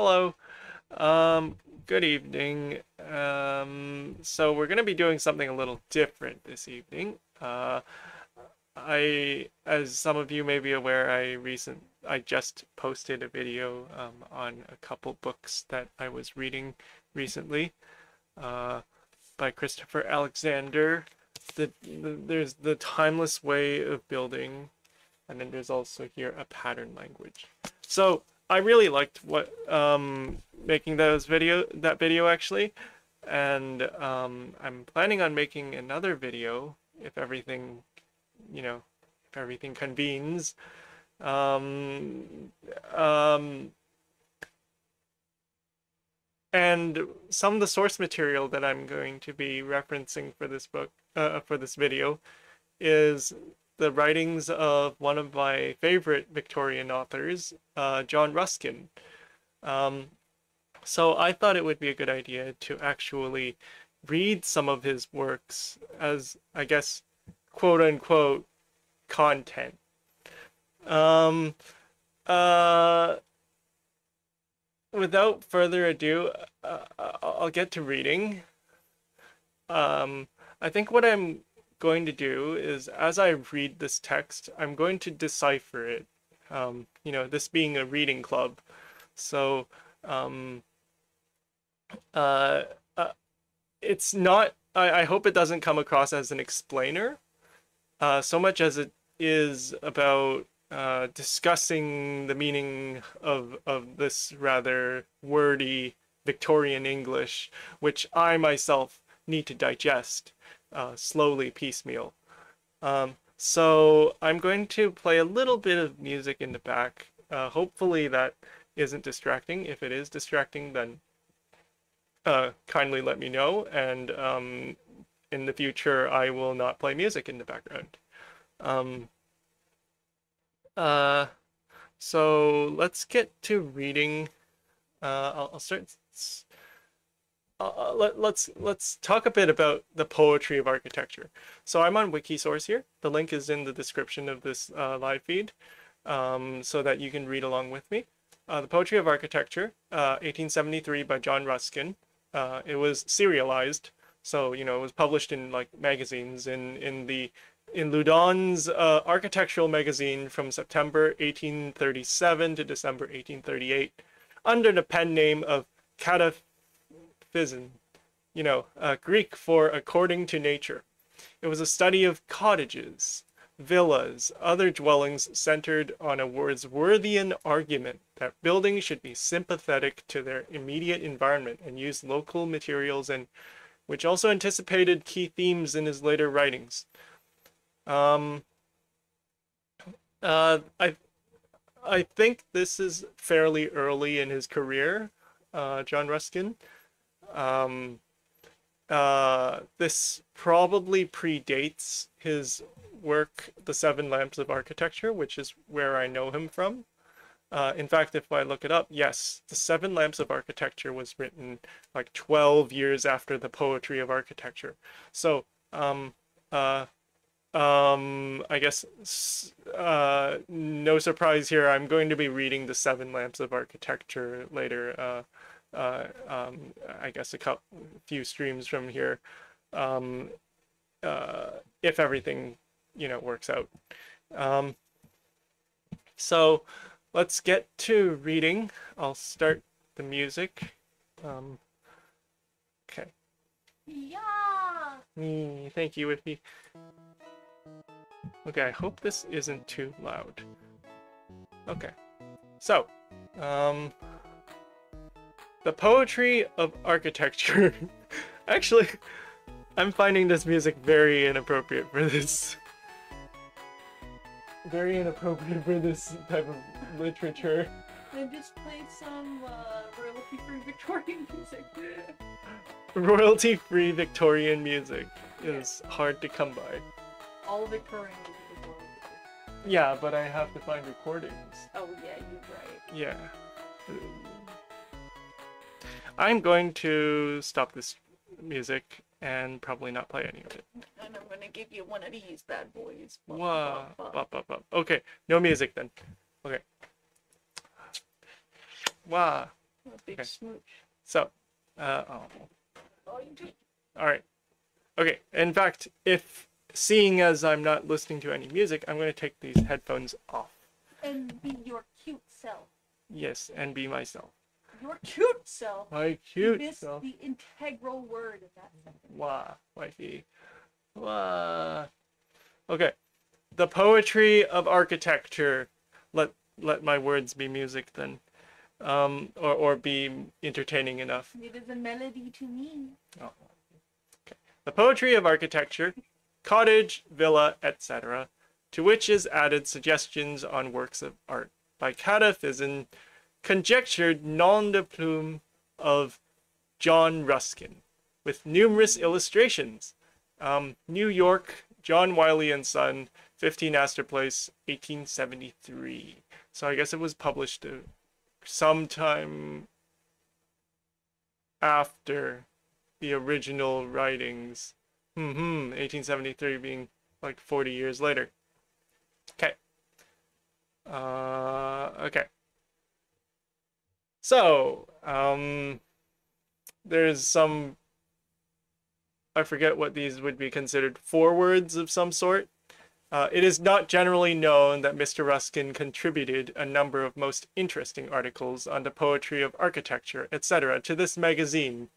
Hello. Good evening. So we're gonna be doing something a little different this evening. As some of you may be aware, I just posted a video on a couple books that I was reading recently uh, by Christopher Alexander. There's the timeless way of building, and then there's also here a pattern language. So I really liked what making that video actually, and I'm planning on making another video if everything if everything convenes. Um, um, and some of the source material that I'm going to be referencing for this book, for this video, is the writings of one of my favorite Victorian authors, John Ruskin. Um, so I thought it would be a good idea to actually read some of his works as, I guess, quote unquote, content. Um, uh, Without further ado, I'll get to reading. I think what I'm going to do is, as I read this text, I'm going to decipher it. This being a reading club, so um, uh, uh, it's not. I hope it doesn't come across as an explainer, so much as it is about discussing the meaning of this rather wordy Victorian English, which I myself need to digest slowly, piecemeal. So I'm going to play a little bit of music in the back. Hopefully that isn't distracting. If it is distracting, then kindly let me know, and in the future I will not play music in the background. Um, uh, so let's get to reading. I'll start. Let's talk a bit about the poetry of architecture. So I'm on Wikisource here. The link is in the description of this live feed, so that you can read along with me. The Poetry of Architecture, 1873 by John Ruskin. It was serialized, so it was published in like magazines in Loudon's architectural magazine from September 1837 to December 1838, under the pen name of Cataphizin, Greek for according to nature. It was a study of cottages, villas, other dwellings centered on a Wordsworthian argument that buildings should be sympathetic to their immediate environment and use local materials, and which also anticipated key themes in his later writings. Um, I think this is fairly early in his career, John Ruskin. Um, this probably predates his work, The Seven Lamps of Architecture, which is where I know him from. In fact, if I look it up, yes, The Seven Lamps of Architecture was written like 12 years after The Poetry of Architecture. So, I guess no surprise here. I'm going to be reading The Seven Lamps of Architecture later. I guess a few streams from here, um, if everything works out. So let's get to reading. I'll start the music. Okay. Yeah. Thank you, Whitby. Okay, I hope this isn't too loud. Okay, so, the poetry of architecture. Actually, I'm finding this music very inappropriate for this. Very inappropriate for this type of literature. I just played some royalty-free Victorian music. Royalty-free Victorian music is hard to come by. All Victorian music is royalty. Yeah, but I have to find recordings. Oh yeah, you're right. Yeah. I'm going to stop this music and probably not play any of it. And I'm gonna give you one of these bad boys. Wow. Okay, no music then. Okay. Wow. A big Okay. smooch. So, Oh, you do. all right. Okay. In fact, if seeing as I'm not listening to any music, I'm going to take these headphones off. And be your cute self. Yes, and be myself. Your cute self. My You cute missed self. the integral word of that sentence. Wah, wifey. Wah. Okay. The poetry of architecture. Let my words be music then. Or be entertaining enough. It is a melody to me. Oh. Okay. The poetry of architecture, cottage, villa, etc., to which is added suggestions on works of art by cataphysian, conjectured nom de plume of John Ruskin, with numerous illustrations. New York, John Wiley and Son, 15 Astor Place, 1873. So I guess it was published sometime after the original writings. 1873 being like 40 years later. Okay. Okay. So, there's some, I forget what these would be considered, forewords of some sort. It is not generally known that Mr. Ruskin contributed a number of most interesting articles on the poetry of architecture, etc., to this magazine,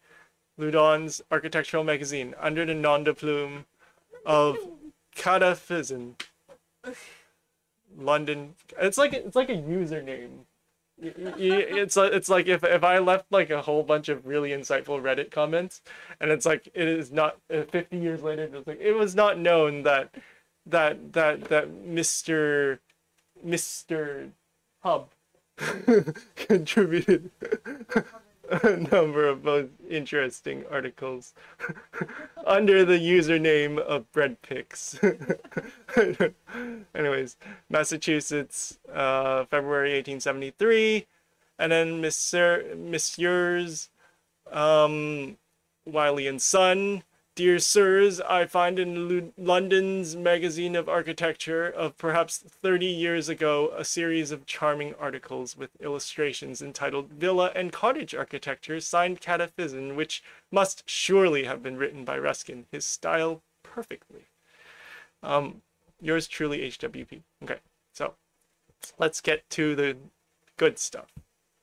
Loudon's Architectural Magazine, under the nom de plume of Cataphysian, London. It's like a username. It's like if I left like a whole bunch of really insightful Reddit comments, and it's like it is not 50 years later. It's like it was not known that Mr. Hub contributed a number of most interesting articles under the username of BreadPix. Anyways, Massachusetts, February 1873, and then Messieurs Wiley and Son. Dear Sirs, I find in London's Magazine of Architecture of perhaps 30 years ago a series of charming articles with illustrations entitled Villa and Cottage Architecture, signed Cataphysian, which must surely have been written by Ruskin, his style perfectly. Yours truly, HWP. Okay, so let's get to the good stuff,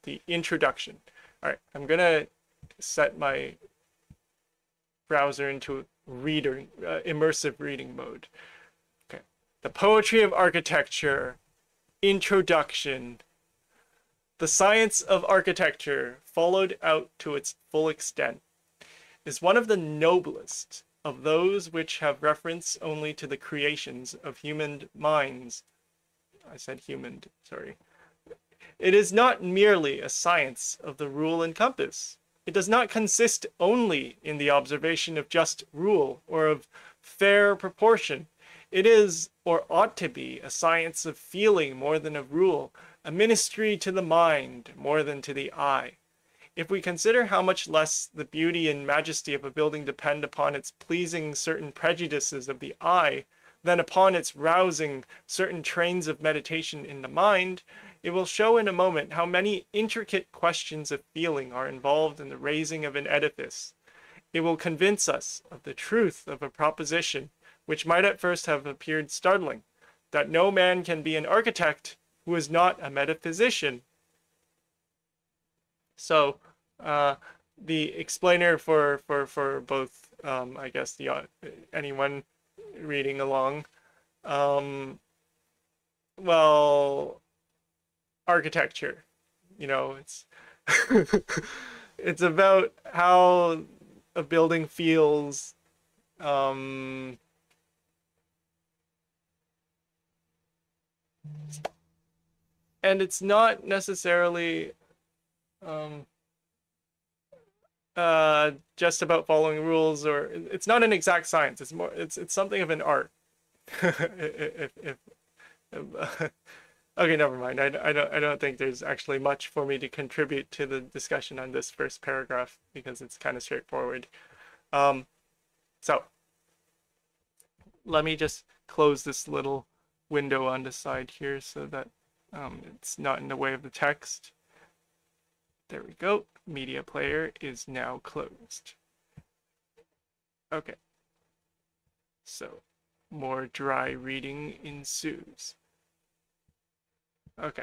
the introduction. All right, I'm gonna set my browser into immersive reading mode. Okay. The poetry of architecture, introduction. The science of architecture, followed out to its full extent, is one of the noblest of those which have reference only to the creations of human minds. I said human, sorry. It is not merely a science of the rule and compass. It does not consist only in the observation of just rule or of fair proportion. It is, or ought to be, a science of feeling more than of rule, a ministry to the mind more than to the eye. If we consider how much less the beauty and majesty of a building depend upon its pleasing certain prejudices of the eye than upon its rousing certain trains of meditation in the mind, it will show in a moment how many intricate questions of feeling are involved in the raising of an edifice. It will convince us of the truth of a proposition which might at first have appeared startling, that no man can be an architect who is not a metaphysician. So, the explainer for both, I guess anyone reading along, well, architecture, it's it's about how a building feels, and it's not necessarily just about following rules, or it's not an exact science. It's more, it's something of an art. if Okay, never mind. I don't think there's actually much for me to contribute to the discussion on this first paragraph because it's kind of straightforward. So let me just close this little window on the side here so that it's not in the way of the text. There we go. Media player is now closed. Okay. So, more dry reading ensues. Okay.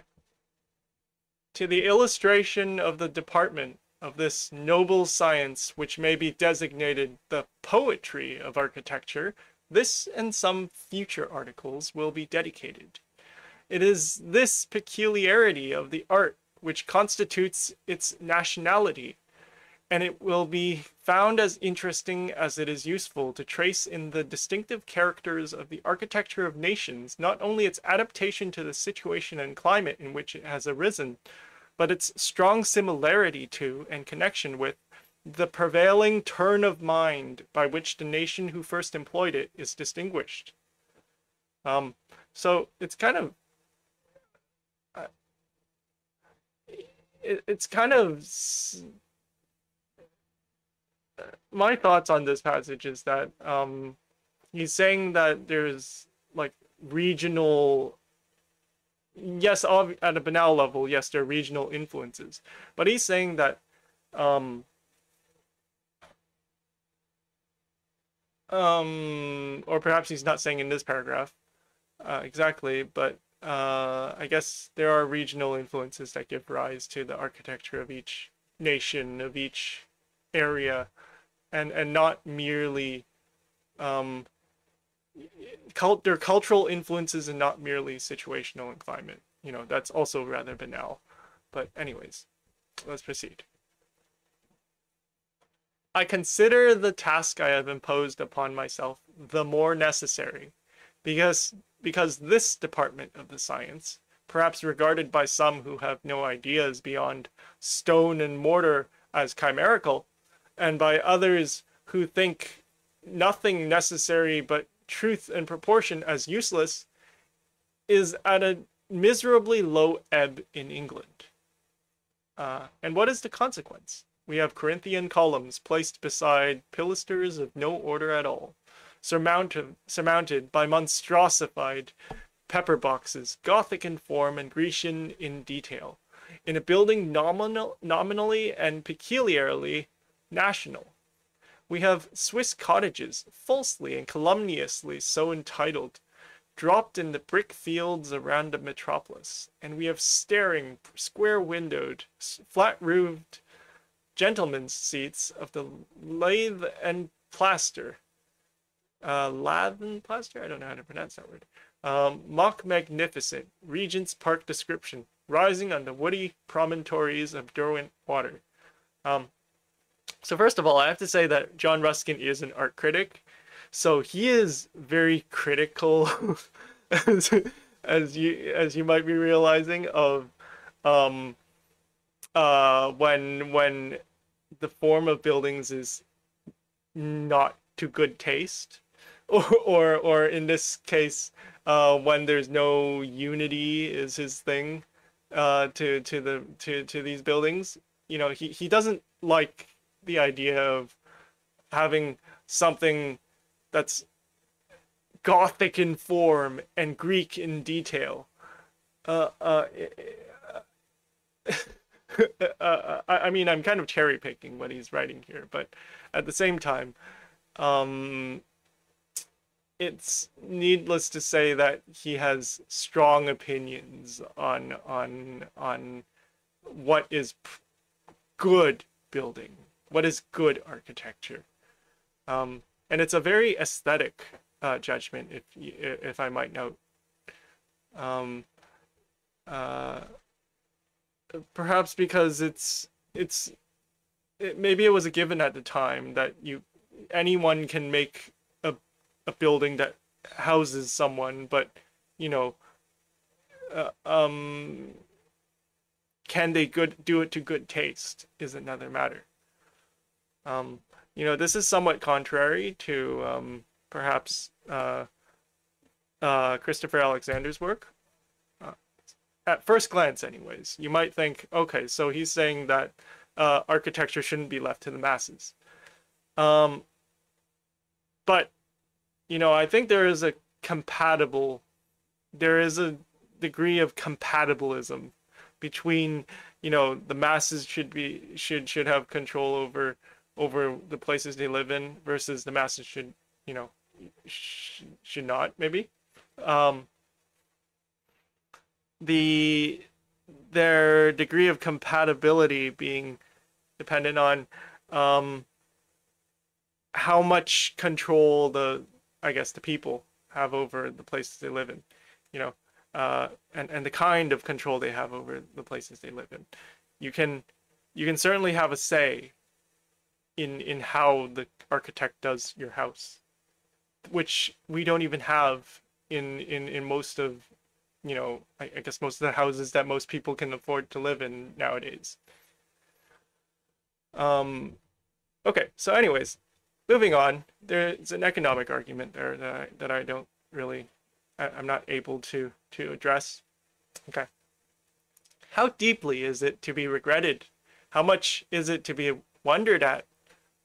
To the illustration of the department of this noble science, which may be designated the poetry of architecture, this and some future articles will be dedicated. It is this peculiarity of the art which constitutes its nationality, and it will be found as interesting as it is useful to trace in the distinctive characters of the architecture of nations not only its adaptation to the situation and climate in which it has arisen, but its strong similarity to and connection with the prevailing turn of mind by which the nation who first employed it is distinguished. So it's kind of it's kind of my thoughts on this passage is that he's saying that there's like regional, yes, at a banal level, yes, there are regional influences, but he's saying that or perhaps he's not saying in this paragraph exactly, but I guess there are regional influences that give rise to the architecture of each nation, of each area, and not merely their cultural influences and not merely situational and climate. You know, that's also rather banal. But anyways, let's proceed. I consider the task I have imposed upon myself the more necessary, because this department of the science, perhaps regarded by some who have no ideas beyond stone and mortar as chimerical, and by others who think nothing necessary but truth and proportion as useless, is at a miserably low ebb in England. And what is the consequence? We have Corinthian columns placed beside pilasters of no order at all, surmounted by monstrosified pepper boxes, Gothic in form and Grecian in detail, in a building nominally and peculiarly national. We have Swiss cottages, falsely and calumniously so entitled, dropped in the brick fields around the metropolis, and we have staring, square-windowed, flat-roofed gentlemen's seats of the lath and plaster. Lath and plaster? I don't know how to pronounce that word. Mock magnificent, Regent's Park description, rising on the woody promontories of Derwent Water. So first of all, I have to say that John Ruskin is an art critic, so he is very critical, as you might be realizing, of when the form of buildings is not to good taste, or in this case, when there's no unity is his thing, to these buildings. You know, he doesn't like the idea of having something that's Gothic in form and Greek in detail. I mean, I'm kind of cherry picking what he's writing here, but at the same time, it's needless to say that he has strong opinions on what is good building, what is good architecture, and it's a very aesthetic judgment, if I might note. Perhaps because maybe it was a given at the time that anyone can make a building that houses someone, but you know, can they do it to good taste is another matter. You know, this is somewhat contrary to perhaps Christopher Alexander's work. At first glance, anyways, you might think, okay, so he's saying that architecture shouldn't be left to the masses. But, you know, I think there is a degree of compatibilism between you know, the masses should have control over the places they live in, versus the masses should, you know, should not, maybe. Um, the their degree of compatibility being dependent on um, how much control I guess the people have over the places they live in, you know, and the kind of control they have over the places they live in. You can certainly have a say in how the architect does your house, which we don't even have in most of, you know, I guess most of the houses that most people can afford to live in nowadays. Um, okay, so anyways, moving on, there's an economic argument there that I don't really, I'm not able to address. Okay. How deeply is it to be regretted? How much is it to be wondered at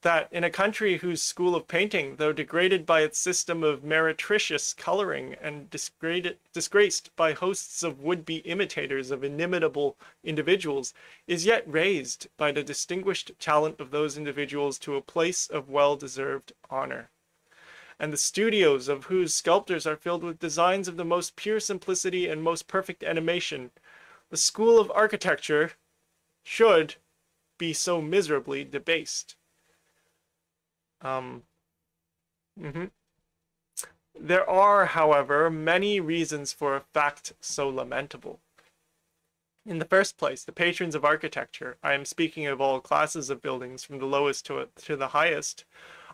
that in a country whose school of painting, though degraded by its system of meretricious coloring and disgraced by hosts of would-be imitators of inimitable individuals, is yet raised by the distinguished talent of those individuals to a place of well-deserved honor, and the studios of whose sculptors are filled with designs of the most pure simplicity and most perfect animation, the school of architecture should be so miserably debased. Mm-hmm. There are, however, many reasons for a fact so lamentable. In the first place, the patrons of architecture, I am speaking of all classes of buildings from the lowest to the highest,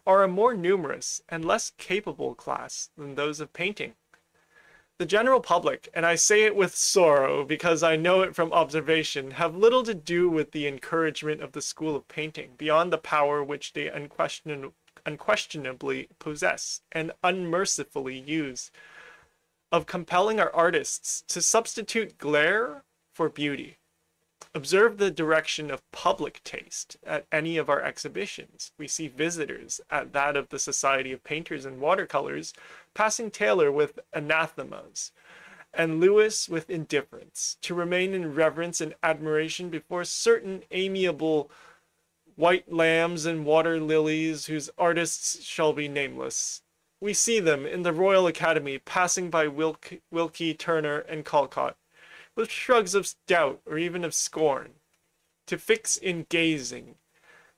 are a more numerous and less capable class than those of painting. The general public, and I say it with sorrow because I know it from observation, have little to do with the encouragement of the school of painting, beyond the power which they unquestionably possess and unmercifully use, of compelling our artists to substitute glare for beauty. Observe the direction of public taste at any of our exhibitions. We see visitors at that of the Society of Painters and Watercolors passing Taylor with anathemas, and Lewis with indifference, to remain in reverence and admiration before certain amiable white lambs and water lilies whose artists shall be nameless. We see them in the Royal Academy passing by Wilkie, Turner, and Callcott, with shrugs of doubt or even of scorn, to fix in gazing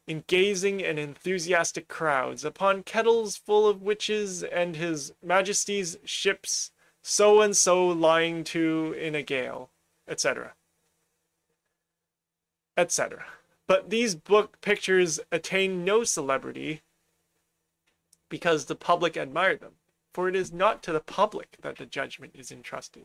and enthusiastic crowds upon kettles full of witches and his majesty's ships so and so lying to in a gale, etc., etc. But these book pictures attain no celebrity because the public admire them, for it is not to the public that the judgment is entrusted.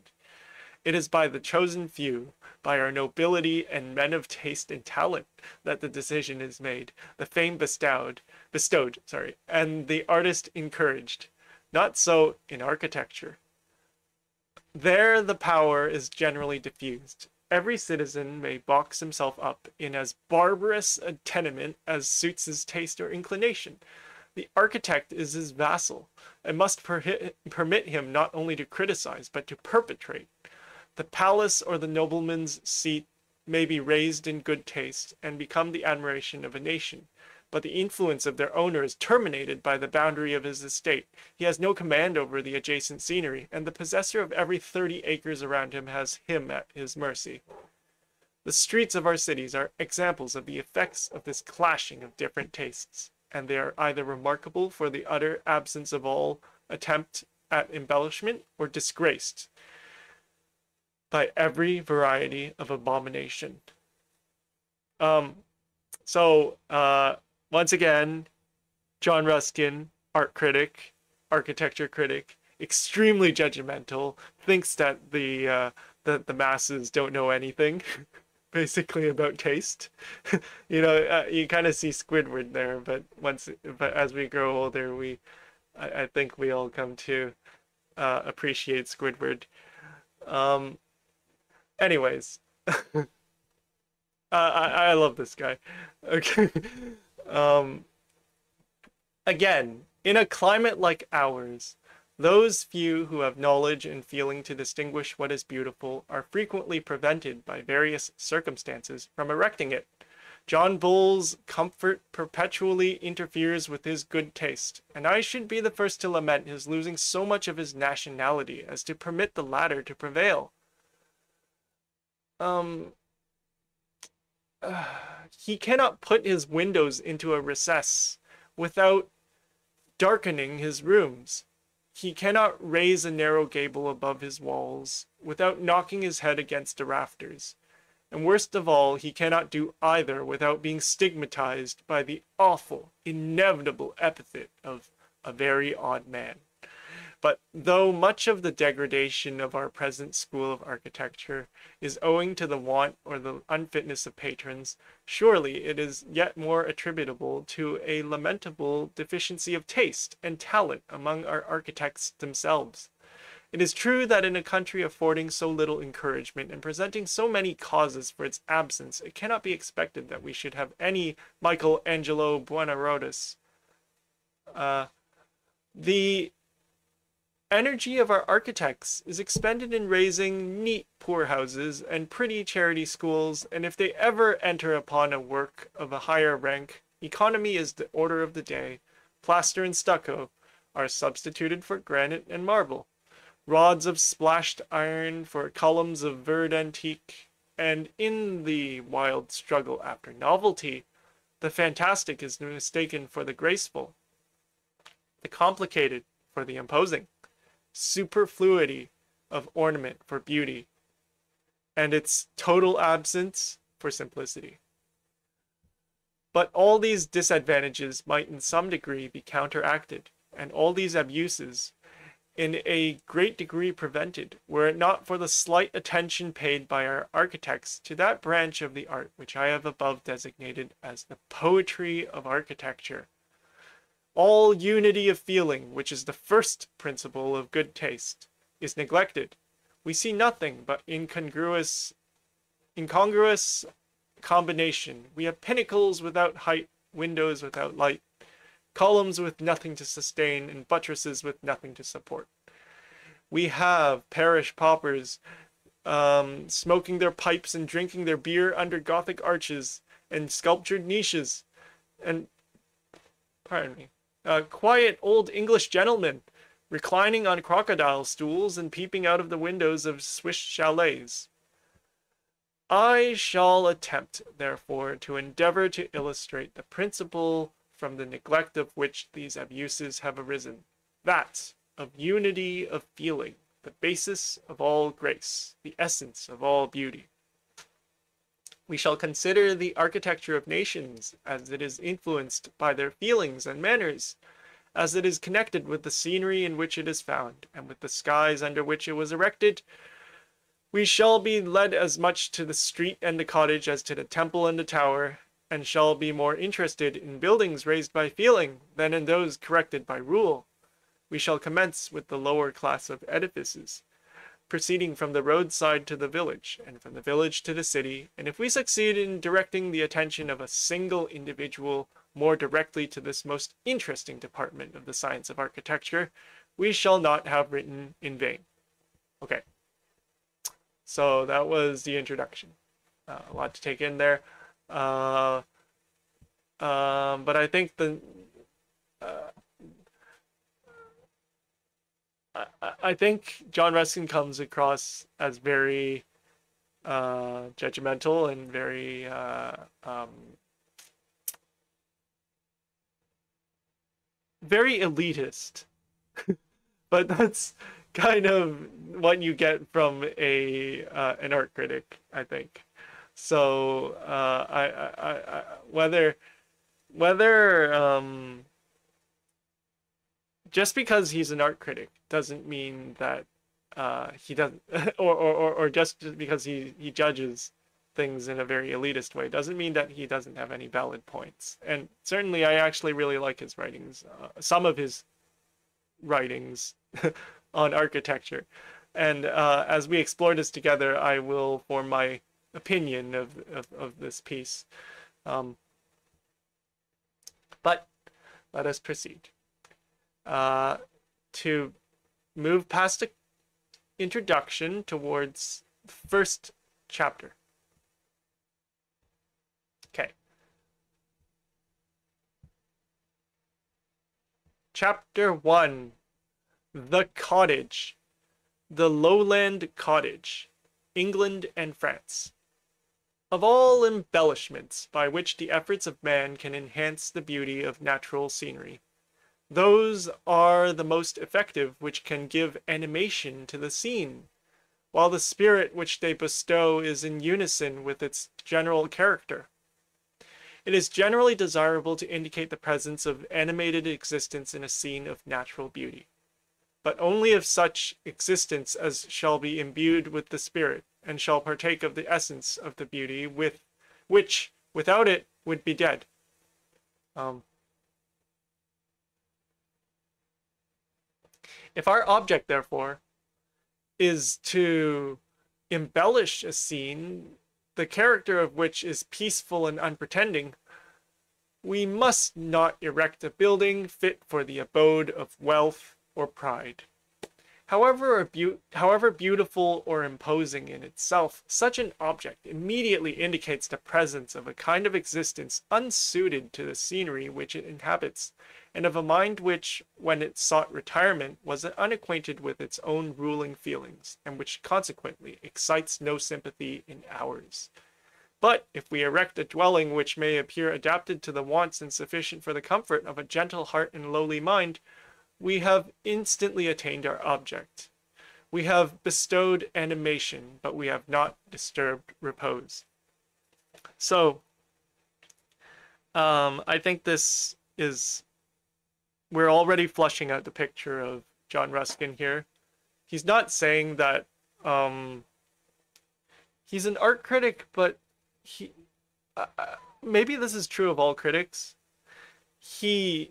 It is by the chosen few, by our nobility and men of taste and talent, that the decision is made, the fame bestowed, and the artist encouraged. Not so in architecture. There the power is generally diffused. Every citizen may box himself up in as barbarous a tenement as suits his taste or inclination. The architect is his vassal, and must permit him not only to criticize, but to perpetrate. The palace or the nobleman's seat may be raised in good taste, and become the admiration of a nation, but the influence of their owner is terminated by the boundary of his estate. He has no command over the adjacent scenery, and the possessor of every 30 acres around him has him at his mercy. The streets of our cities are examples of the effects of this clashing of different tastes, and they are either remarkable for the utter absence of all attempt at embellishment, or disgraced by every variety of abomination. Once again, John Ruskin, art critic, architecture critic, extremely judgmental, thinks that the masses don't know anything, basically, about taste. You know, you kind of see Squidward there, but as we grow older, I think we all come to appreciate Squidward. Anyways, I love this guy. Okay. Again, in a climate like ours, Those few who have knowledge and feeling to distinguish what is beautiful are frequently prevented by various circumstances from erecting it. John Bull's comfort perpetually interferes with his good taste, and I should be the first to lament his losing so much of his nationality as to permit the latter to prevail. He cannot put his windows into a recess without darkening his rooms. He cannot raise a narrow gable above his walls without knocking his head against the rafters. And worst of all, he cannot do either without being stigmatized by the awful, inevitable epithet of a very odd man. But though much of the degradation of our present school of architecture is owing to the want or the unfitness of patrons, surely it is yet more attributable to a lamentable deficiency of taste and talent among our architects themselves. It is true that in a country affording so little encouragement and presenting so many causes for its absence, it cannot be expected that we should have any Michelangelo Buonarrotis. The energy of our architects is expended in raising neat poorhouses and pretty charity schools, and if they ever enter upon a work of a higher rank, economy is the order of the day. Plaster and stucco are substituted for granite and marble, rods of splashed iron for columns of verd antique, and in the wild struggle after novelty, the fantastic is mistaken for the graceful, the complicated for the imposing, superfluity of ornament for beauty, and its total absence for simplicity. But all these disadvantages might in some degree be counteracted, and all these abuses in a great degree prevented, were it not for the slight attention paid by our architects to that branch of the art which I have above designated as the poetry of architecture. All unity of feeling, which is the first principle of good taste, is neglected. We see nothing but incongruous combination. We have pinnacles without height, windows without light, columns with nothing to sustain, and buttresses with nothing to support. We have parish paupers smoking their pipes and drinking their beer under Gothic arches and sculptured niches, and, pardon me, quiet old English gentlemen reclining on crocodile stools and peeping out of the windows of Swiss chalets. I shall attempt, therefore, to endeavor to illustrate the principle from the neglect of which these abuses have arisen, that of unity of feeling, the basis of all grace, the essence of all beauty. We shall consider the architecture of nations as it is influenced by their feelings and manners, as it is connected with the scenery in which it is found, and with the skies under which it was erected. We shall be led as much to the street and the cottage as to the temple and the tower, and shall be more interested in buildings raised by feeling than in those corrected by rule. We shall commence with the lower class of edifices, proceeding from the roadside to the village, and from the village to the city, and if we succeed in directing the attention of a single individual more directly to this most interesting department of the science of architecture, we shall not have written in vain. Okay, so that was the introduction. A lot to take in there. But I think I think John Ruskin comes across as very judgmental and very very elitist. But that's kind of what you get from an art critic, I think. So whether just because he's an art critic doesn't mean that he doesn't, or just because he judges things in a very elitist way doesn't mean that he doesn't have any valid points. And certainly, I actually really like his writings, some of his writings on architecture. And as we explore this together, I will form my opinion of this piece. But let us proceed. To move past the introduction towards the first chapter. Okay. Chapter 1. The Cottage. The Lowland Cottage. England and France. Of all embellishments by which the efforts of man can enhance the beauty of natural scenery, those are the most effective which can give animation to the scene, while the spirit which they bestow is in unison with its general character. It is generally desirable to indicate the presence of animated existence in a scene of natural beauty, but only of such existence as shall be imbued with the spirit, and shall partake of the essence of the beauty, which without it would be dead. If our object, therefore, is to embellish a scene, the character of which is peaceful and unpretending, we must not erect a building fit for the abode of wealth or pride. However beautiful or imposing in itself, such an object immediately indicates the presence of a kind of existence unsuited to the scenery which it inhabits, and of a mind which, when it sought retirement, was unacquainted with its own ruling feelings, and which consequently excites no sympathy in ours. But if we erect a dwelling which may appear adapted to the wants and sufficient for the comfort of a gentle heart and lowly mind, we have instantly attained our object. We have bestowed animation, but we have not disturbed repose. So, I think this is, we're already fleshing out the picture of John Ruskin here. He's not saying that he's an art critic, but he maybe this is true of all critics. He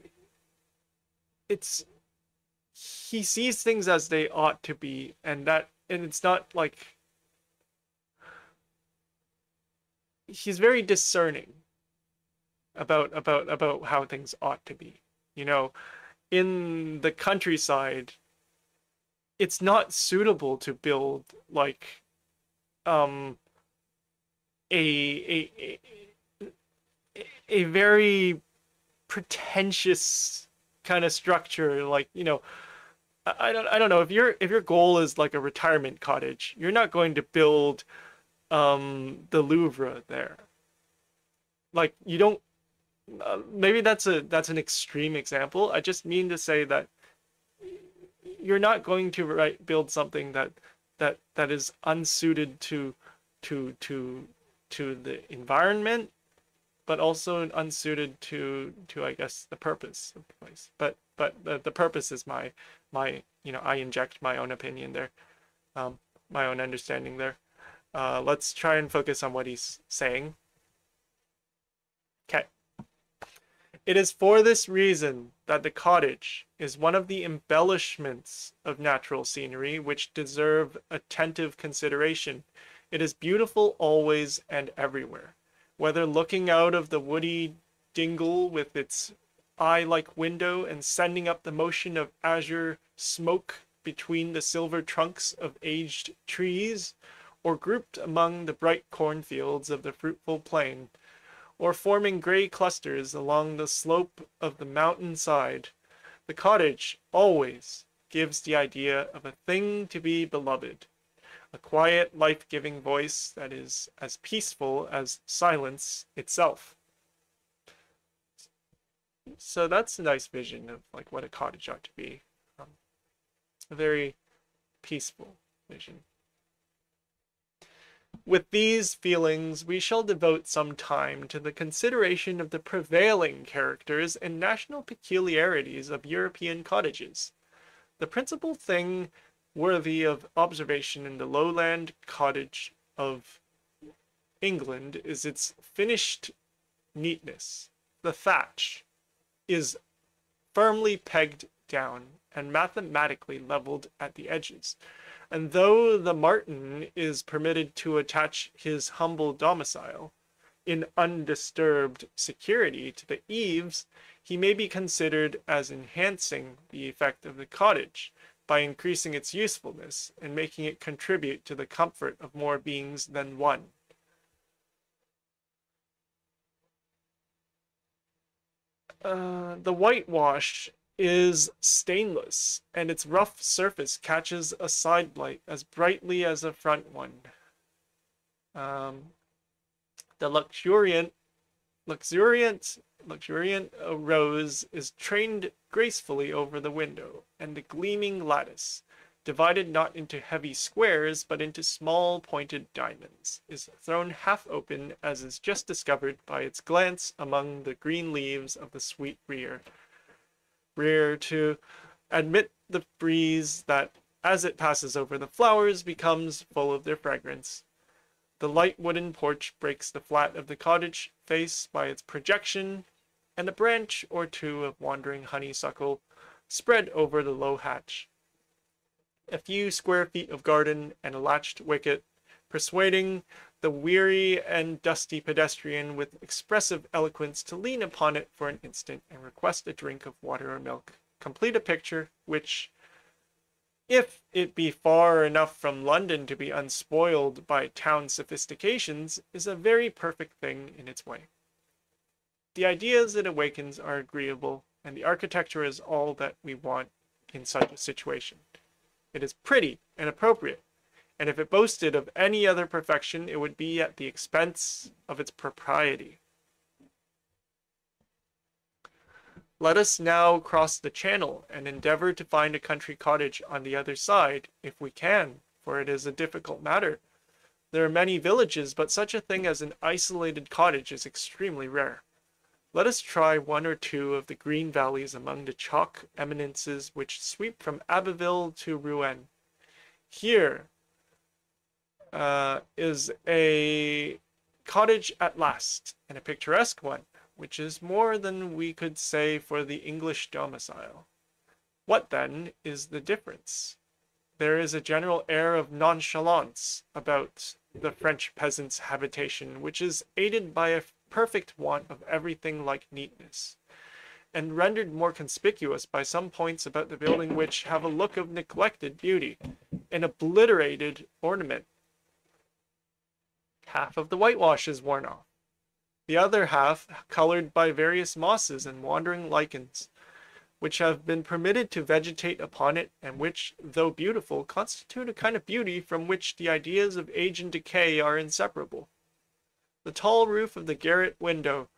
sees things as they ought to be, and it's not like he's very discerning about how things ought to be. You know, in the countryside, it's not suitable to build like a very pretentious kind of structure, like, you know, I don't know, if your goal is like a retirement cottage, you're not going to build the Louvre there. Like, you don't, maybe that's an extreme example. I just mean to say that you're not going to build something that is unsuited to the environment, but also unsuited to I guess the purpose of the place. But the purpose is my you know, I inject my own opinion there, my own understanding there. Let's try and focus on what he's saying. Okay. It is for this reason that the cottage is one of the embellishments of natural scenery which deserve attentive consideration. It is beautiful always and everywhere, whether looking out of the woody dingle with its eye-like window and sending up the motion of azure smoke between the silver trunks of aged trees, or grouped among the bright cornfields of the fruitful plain, or forming gray clusters along the slope of the mountain side. The cottage always gives the idea of a thing to be beloved, a quiet, life-giving voice that is as peaceful as silence itself. So that's a nice vision of like what a cottage ought to be. A very peaceful vision. With these feelings, we shall devote some time to the consideration of the prevailing characters and national peculiarities of European cottages. The principal thing worthy of observation in the lowland cottage of England is its finished neatness. The thatch is firmly pegged down and mathematically leveled at the edges, and though the martin is permitted to attach his humble domicile in undisturbed security to the eaves, he may be considered as enhancing the effect of the cottage, by increasing its usefulness and making it contribute to the comfort of more beings than one. The whitewash is stainless, and its rough surface catches a side light as brightly as a front one. The luxuriant rose is trained gracefully over the window, and the gleaming lattice, divided not into heavy squares but into small pointed diamonds, is thrown half open as is just discovered by its glance among the green leaves of the sweet rear to admit the breeze that, as it passes over the flowers, becomes full of their fragrance. The light wooden porch breaks the flat of the cottage face by its projection, and a branch or two of wandering honeysuckle spread over the low hatch. A few square feet of garden and a latched wicket, persuading the weary and dusty pedestrian with expressive eloquence to lean upon it for an instant and request a drink of water or milk, complete a picture which, if it be far enough from London to be unspoiled by town sophistications, is a very perfect thing in its way. The ideas it awakens are agreeable, and the architecture is all that we want in such a situation. It is pretty and appropriate, and if it boasted of any other perfection, it would be at the expense of its propriety. Let us now cross the channel and endeavor to find a country cottage on the other side, if we can, for it is a difficult matter. There are many villages, but such a thing as an isolated cottage is extremely rare. Let us try one or two of the green valleys among the chalk eminences which sweep from Abbeville to Rouen. Here is a cottage at last, and a picturesque one, which is more than we could say for the English domicile. What, then, is the difference? There is a general air of nonchalance about the French peasant's habitation, which is aided by a perfect want of everything like neatness, and rendered more conspicuous by some points about the building which have a look of neglected beauty and obliterated ornament. Half of the whitewash is worn off, the other half colored by various mosses and wandering lichens, which have been permitted to vegetate upon it, and which, though beautiful, constitute a kind of beauty from which the ideas of age and decay are inseparable. The tall roof of the garret window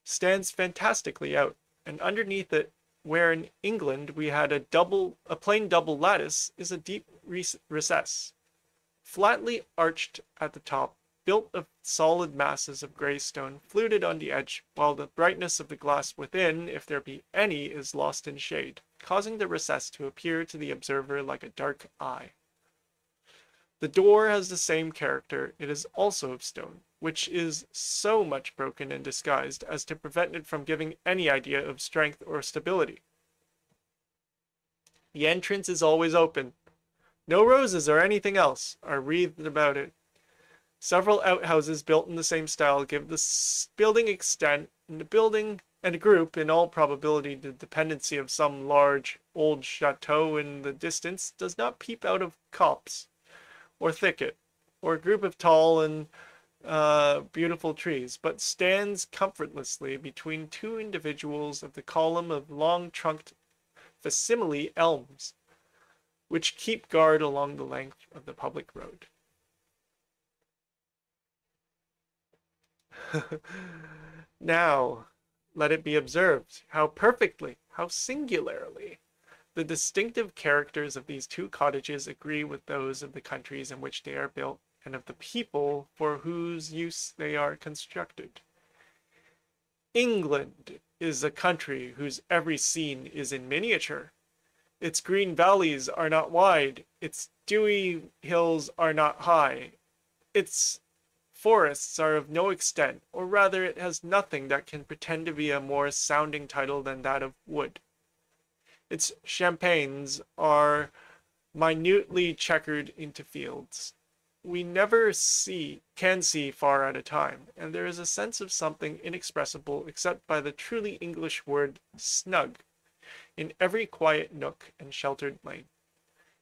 stands fantastically out, and underneath it, where in England we had a plain double lattice, is a deep recess, flatly arched at the top, built of solid masses of grey stone, fluted on the edge, while the brightness of the glass within, if there be any, is lost in shade, causing the recess to appear to the observer like a dark eye. The door has the same character. It is also of stone, which is so much broken and disguised as to prevent it from giving any idea of strength or stability. The entrance is always open. No roses or anything else are wreathed about it. Several outhouses built in the same style give the building extent, and a group, in all probability the dependency of some large old chateau in the distance, does not peep out of copse or thicket, or a group of tall and beautiful trees, but stands comfortlessly between two individuals of the column of long-trunked facsimile elms, which keep guard along the length of the public road. Now, let it be observed how perfectly, how singularly, the distinctive characters of these two cottages agree with those of the countries in which they are built and of the people for whose use they are constructed. England is a country whose every scene is in miniature. Its green valleys are not wide, its dewy hills are not high, its forests are of no extent, or rather it has nothing that can pretend to be a more sounding title than that of wood. Its champaigns are minutely checkered into fields. We never can see far at a time, and there is a sense of something inexpressible except by the truly English word snug in every quiet nook and sheltered lane.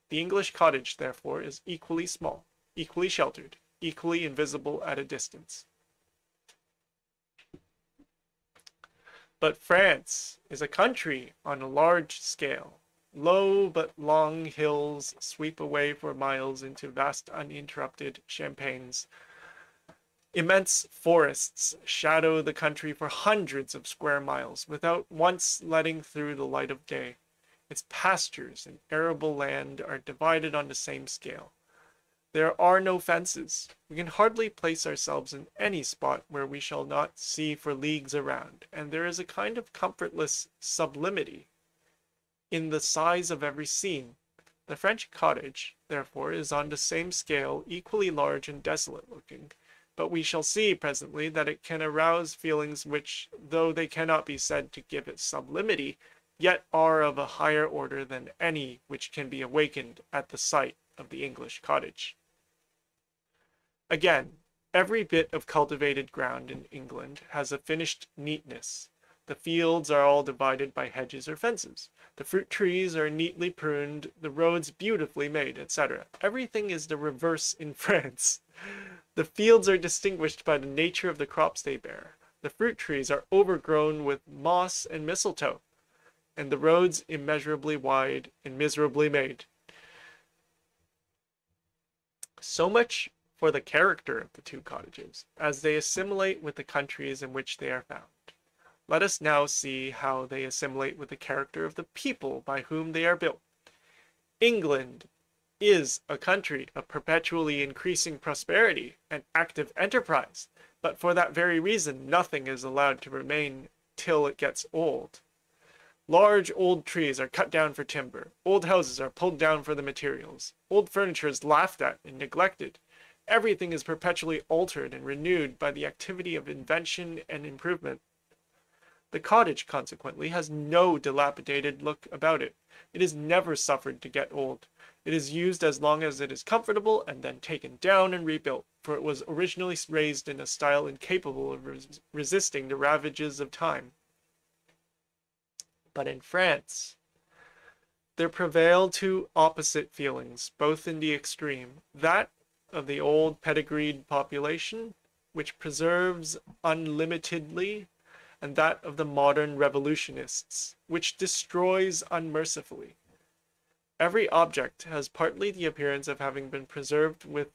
The English cottage, therefore, is equally small, equally sheltered, equally invisible at a distance. But France is a country on a large scale. Low but long hills sweep away for miles into vast uninterrupted champaigns. Immense forests shadow the country for hundreds of square miles without once letting through the light of day. Its pastures and arable land are divided on the same scale. There are no fences. We can hardly place ourselves in any spot where we shall not see for leagues around, and there is a kind of comfortless sublimity in the size of every scene. The French cottage, therefore, is on the same scale, equally large and desolate looking, but we shall see presently that it can arouse feelings which, though they cannot be said to give it sublimity, yet are of a higher order than any which can be awakened at the sight of the English cottage. Again, every bit of cultivated ground in England has a finished neatness. The fields are all divided by hedges or fences. The fruit trees are neatly pruned, the roads beautifully made, etc. Everything is the reverse in France. The fields are distinguished by the nature of the crops they bear. The fruit trees are overgrown with moss and mistletoe, and the roads immeasurably wide and miserably made. So much for the character of the two cottages, as they assimilate with the countries in which they are found. Let us now see how they assimilate with the character of the people by whom they are built. England is a country of perpetually increasing prosperity and active enterprise, but for that very reason nothing is allowed to remain till it gets old. Large old trees are cut down for timber, old houses are pulled down for the materials, old furniture is laughed at and neglected. Everything is perpetually altered and renewed by the activity of invention and improvement. The cottage, consequently, has no dilapidated look about it. It is never suffered to get old. It is used as long as it is comfortable and then taken down and rebuilt, for it was originally raised in a style incapable of resisting the ravages of time. But in France, there prevail two opposite feelings, both in the extreme, that of the old pedigreed population, which preserves unlimitedly, and that of the modern revolutionists, which destroys unmercifully. Every object has partly the appearance of having been preserved with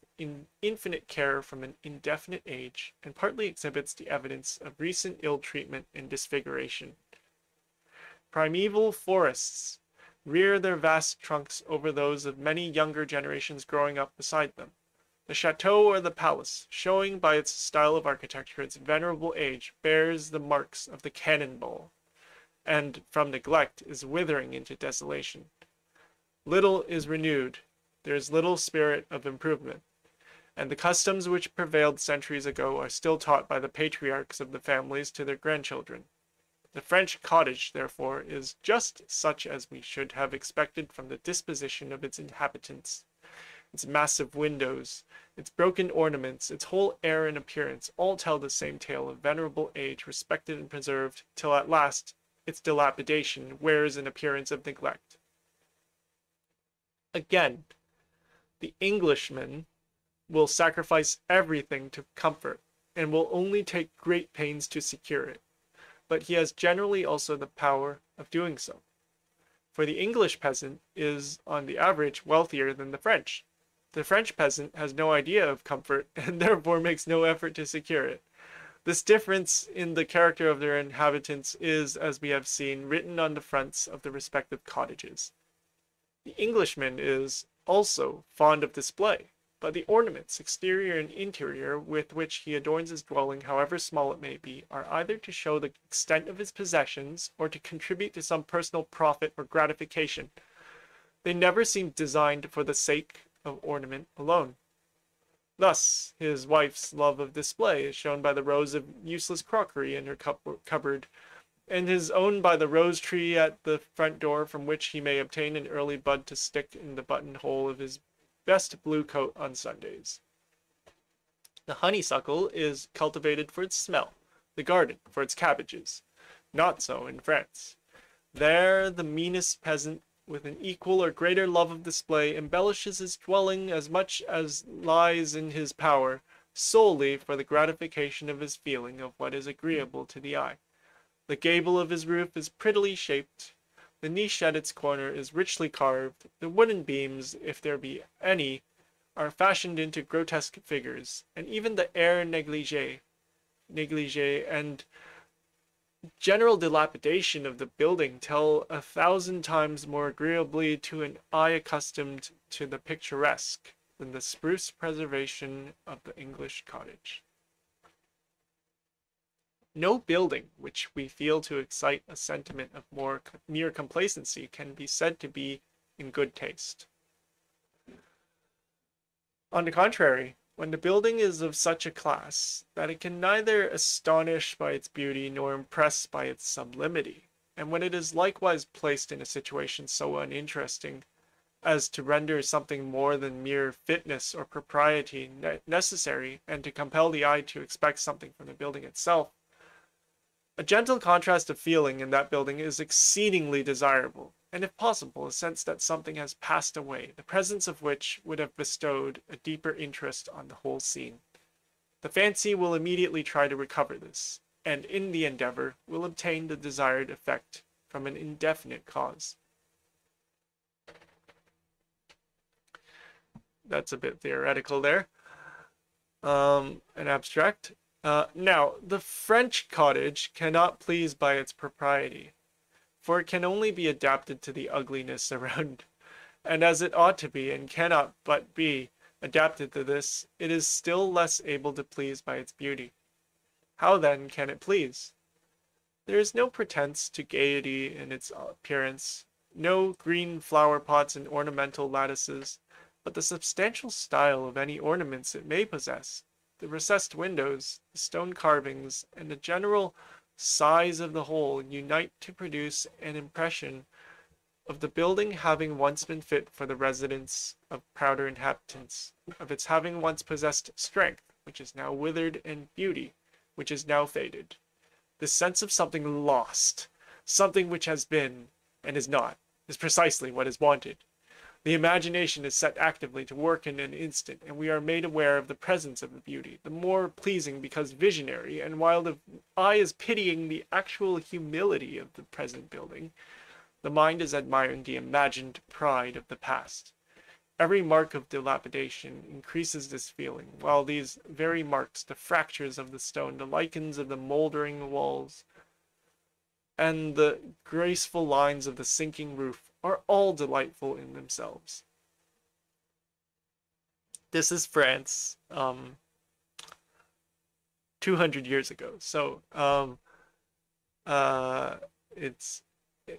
infinite care from an indefinite age, and partly exhibits the evidence of recent ill-treatment and disfiguration. Primeval forests rear their vast trunks over those of many younger generations growing up beside them. The chateau or the palace, showing by its style of architecture its venerable age, bears the marks of the cannonball, and from neglect is withering into desolation. Little is renewed, there is little spirit of improvement, and the customs which prevailed centuries ago are still taught by the patriarchs of the families to their grandchildren. The French cottage, therefore, is just such as we should have expected from the disposition of its inhabitants. Its massive windows, its broken ornaments, its whole air and appearance, all tell the same tale of venerable age respected and preserved, till at last its dilapidation wears an appearance of neglect. Again, the Englishman will sacrifice everything to comfort, and will only take great pains to secure it, but he has generally also the power of doing so. For the English peasant is, on the average, wealthier than the French. The French peasant has no idea of comfort, and therefore makes no effort to secure it. This difference in the character of their inhabitants is, as we have seen, written on the fronts of the respective cottages. The Englishman is, also, fond of display, but the ornaments, exterior and interior, with which he adorns his dwelling, however small it may be, are either to show the extent of his possessions, or to contribute to some personal profit or gratification. They never seem designed for the sake of ornament alone. Thus, his wife's love of display is shown by the rows of useless crockery in her cupboard, and his own by the rose tree at the front door, from which he may obtain an early bud to stick in the buttonhole of his best blue coat on Sundays. The honeysuckle is cultivated for its smell, the garden for its cabbages. Not so in France. There the meanest peasant, with an equal or greater love of display, embellishes his dwelling as much as lies in his power, solely for the gratification of his feeling of what is agreeable to the eye. The gable of his roof is prettily shaped, the niche at its corner is richly carved, the wooden beams, if there be any, are fashioned into grotesque figures, and even the air negligee and general dilapidation of the building tell 1,000 times more agreeably to an eye accustomed to the picturesque than the spruce preservation of the English cottage. No building which we feel to excite a sentiment of mere complacency can be said to be in good taste. On the contrary, when the building is of such a class that it can neither astonish by its beauty nor impress by its sublimity, and when it is likewise placed in a situation so uninteresting as to render something more than mere fitness or propriety necessary, and to compel the eye to expect something from the building itself, a gentle contrast of feeling in that building is exceedingly desirable, and if possible, a sense that something has passed away, the presence of which would have bestowed a deeper interest on the whole scene. The fancy will immediately try to recover this, and in the endeavor will obtain the desired effect from an indefinite cause. That's a bit theoretical there. An abstract. Now, the French cottage cannot please by its propriety, for it can only be adapted to the ugliness around, and as it ought to be, and cannot but be, adapted to this, it is still less able to please by its beauty. How then can it please? There is no pretense to gaiety in its appearance, no green flower pots and ornamental lattices, but the substantial style of any ornaments it may possess, the recessed windows, the stone carvings, and the general size of the whole unite to produce an impression of the building having once been fit for the residence of prouder inhabitants, of its having once possessed strength, which is now withered, and beauty, which is now faded. This sense of something lost, something which has been and is not, is precisely what is wanted. The imagination is set actively to work in an instant, and we are made aware of the presence of the beauty, the more pleasing because visionary, and while the eye is pitying the actual humility of the present building, the mind is admiring the imagined pride of the past. Every mark of dilapidation increases this feeling, while these very marks, the fractures of the stone, the lichens of the mouldering walls, and the graceful lines of the sinking roof, are all delightful in themselves. This is France, 200 years ago. So, it's,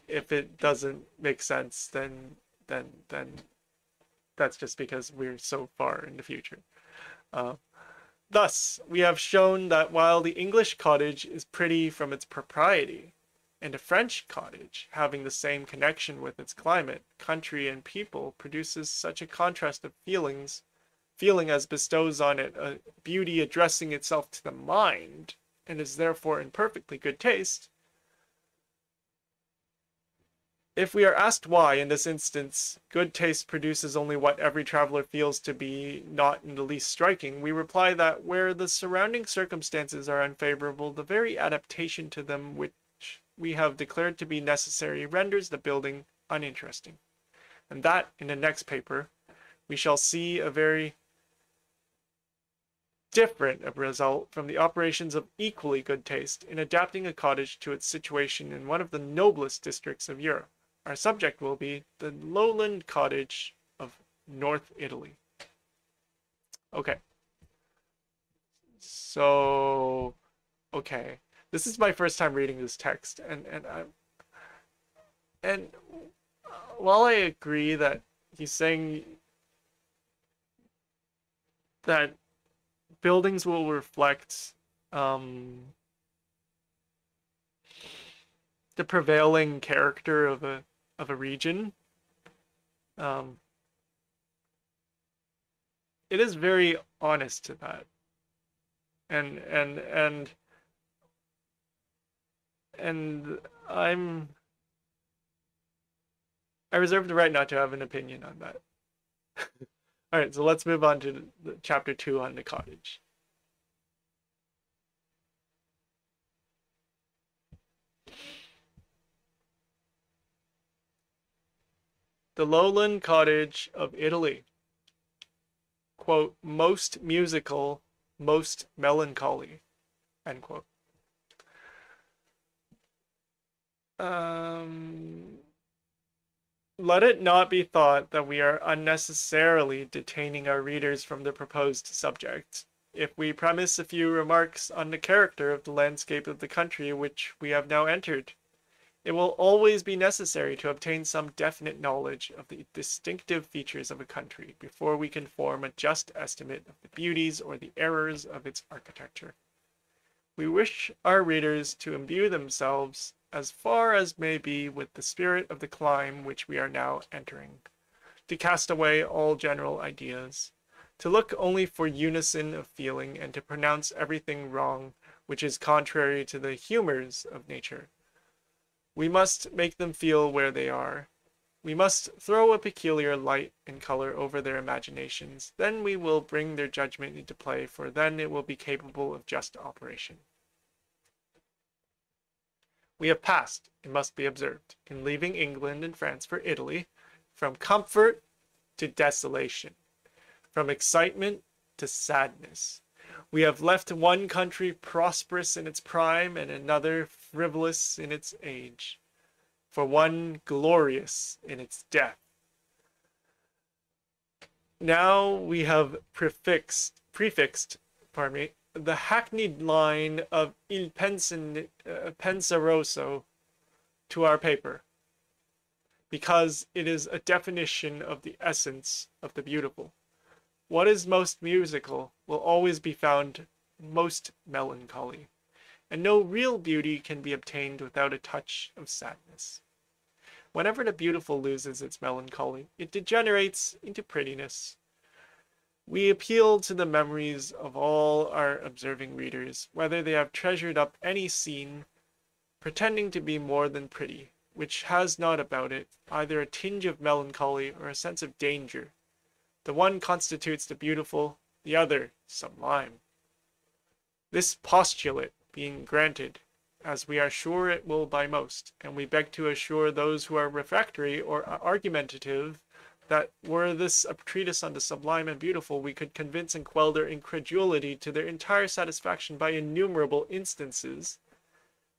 if it doesn't make sense, then that's just because we're so far in the future. Thus, we have shown that while the English cottage is pretty from its propriety, and a French cottage, having the same connection with its climate, country, and people, produces such a contrast of feeling as bestows on it a beauty addressing itself to the mind, and is therefore in perfectly good taste. If we are asked why, in this instance, good taste produces only what every traveler feels to be not in the least striking, we reply that where the surrounding circumstances are unfavorable, the very adaptation to them which we have declared to be necessary renders the building uninteresting, and that in the next paper we shall see a very different result from the operations of equally good taste in adapting a cottage to its situation in one of the noblest districts of Europe. Our subject will be the lowland cottage of North Italy. Okay. So, okay. This is my first time reading this text, and while I agree that he's saying that buildings will reflect the prevailing character of a region, it is very honest to that, and I'm I reserve the right not to have an opinion on that. All right, so let's move on to chapter 2 on the cottage. The lowland cottage of Italy. Quote, most musical, most melancholy, end quote. Let it not be thought that we are unnecessarily detaining our readers from the proposed subject, if we premise a few remarks on the character of the landscape of the country which we have now entered. It will always be necessary to obtain some definite knowledge of the distinctive features of a country before we can form a just estimate of the beauties or the errors of its architecture. We wish our readers to imbue themselves as far as may be with the spirit of the clime which we are now entering, to cast away all general ideas, to look only for unison of feeling, and to pronounce everything wrong which is contrary to the humors of nature. We must make them feel where they are. We must throw a peculiar light and color over their imaginations. Then we will bring their judgment into play, for then it will be capable of just operation. We have passed, it must be observed, in leaving England and France for Italy, from comfort to desolation, from excitement to sadness. We have left one country prosperous in its prime and another frivolous in its age, for one glorious in its death. Now we have prefixed the hackneyed line of Il Penseroso to our paper, because it is a definition of the essence of the beautiful. What is most musical will always be found most melancholy, and no real beauty can be obtained without a touch of sadness. Whenever the beautiful loses its melancholy, it degenerates into prettiness. We appeal to the memories of all our observing readers, whether they have treasured up any scene, pretending to be more than pretty, which has not about it either a tinge of melancholy or a sense of danger. The one constitutes the beautiful, the other sublime. This postulate being granted, as we are sure it will by most, and we beg to assure those who are refractory or argumentative that were this a treatise on the sublime and beautiful, we could convince and quell their incredulity to their entire satisfaction by innumerable instances,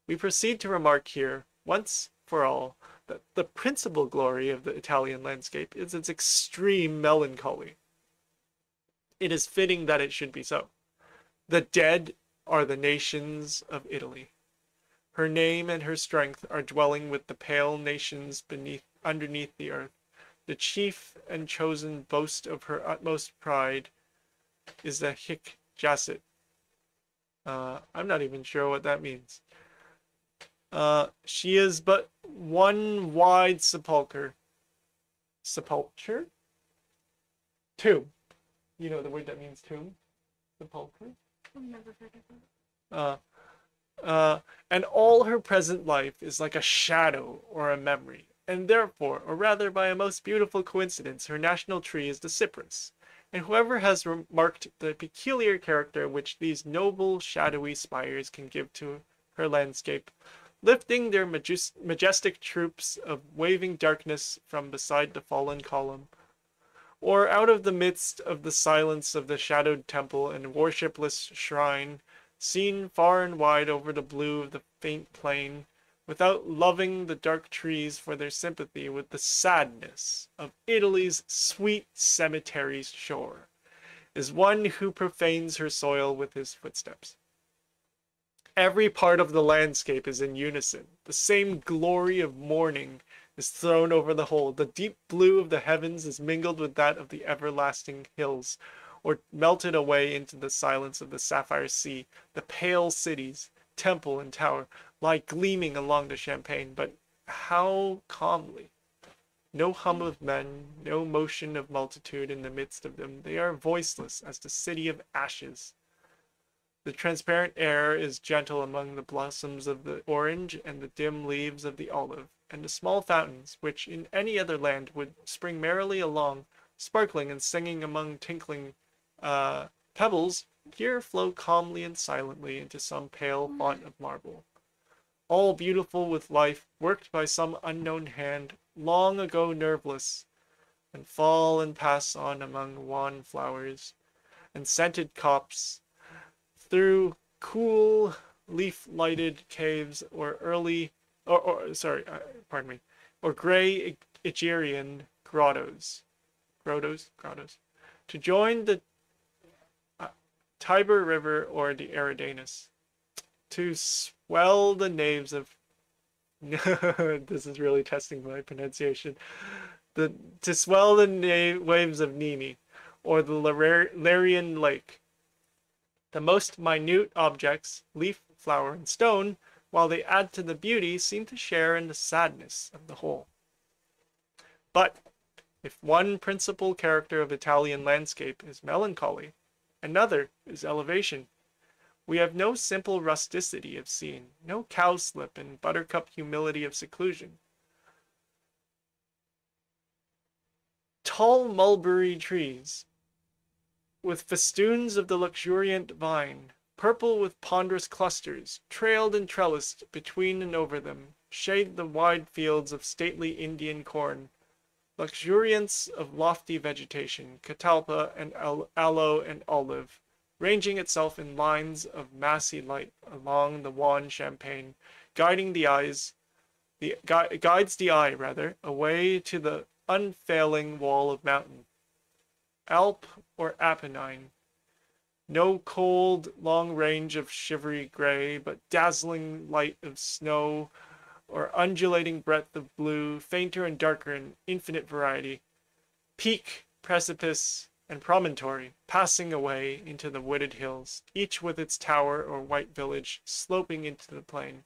we proceed to remark here, once for all, that the principal glory of the Italian landscape is its extreme melancholy. It is fitting that it should be so. The dead are the nations of Italy. Her name and her strength are dwelling with the pale nations underneath the earth. The chief and chosen boast of her utmost pride is the hic jacet. I'm not even sure what that means. She is but one wide sepulchre. Sepulchre? Tomb. You know the word that means tomb? Sepulchre? I've never heard of that. And all her present life is like a shadow or a memory. And therefore, or rather by a most beautiful coincidence, her national tree is the cypress. And whoever has remarked the peculiar character which these noble shadowy spires can give to her landscape, lifting their majestic troops of waving darkness from beside the fallen column, or out of the midst of the silence of the shadowed temple and worshipless shrine, seen far and wide over the blue of the faint plain, without loving the dark trees for their sympathy with the sadness of Italy's sweet cemetery's shore, is one who profanes her soil with his footsteps. Every part of the landscape is in unison. The same glory of morning is thrown over the whole. The deep blue of the heavens is mingled with that of the everlasting hills, or melted away into the silence of the sapphire sea. The pale cities, temple and tower, lie gleaming along the champaign, but how calmly! No hum of men, no motion of multitude in the midst of them. They are voiceless as the city of ashes. The transparent air is gentle among the blossoms of the orange and the dim leaves of the olive, and the small fountains, which in any other land would spring merrily along, sparkling and singing among tinkling pebbles, here flow calmly and silently into some pale font of marble. All beautiful with life, worked by some unknown hand, long ago nerveless, and fall and pass on among wan flowers and scented copse, through cool leaf-lighted caves or pardon me, or gray Aegean grottos, to join the Tiber River or the Eridanus, to swell the naves of this is really testing my pronunciation. To swell the waves of Nemi, or the Larian Lake. The most minute objects, leaf, flower, and stone, while they add to the beauty, seem to share in the sadness of the whole. But if one principal character of Italian landscape is melancholy, another is elevation. We have no simple rusticity of scene, no cowslip and buttercup humility of seclusion. Tall mulberry trees, with festoons of the luxuriant vine, purple with ponderous clusters, trailed and trellised between and over them, shade the wide fields of stately Indian corn. Luxuriance of lofty vegetation, catalpa and aloe and olive, ranging itself in lines of massy light along the wan champaign, guides the eye away to the unfailing wall of mountain, Alp or Apennine. No cold, long range of shivery gray, but dazzling light of snow, or undulating breadth of blue, fainter and darker in infinite variety. Peak, precipice, and promontory, passing away into the wooded hills, each with its tower or white village sloping into the plain.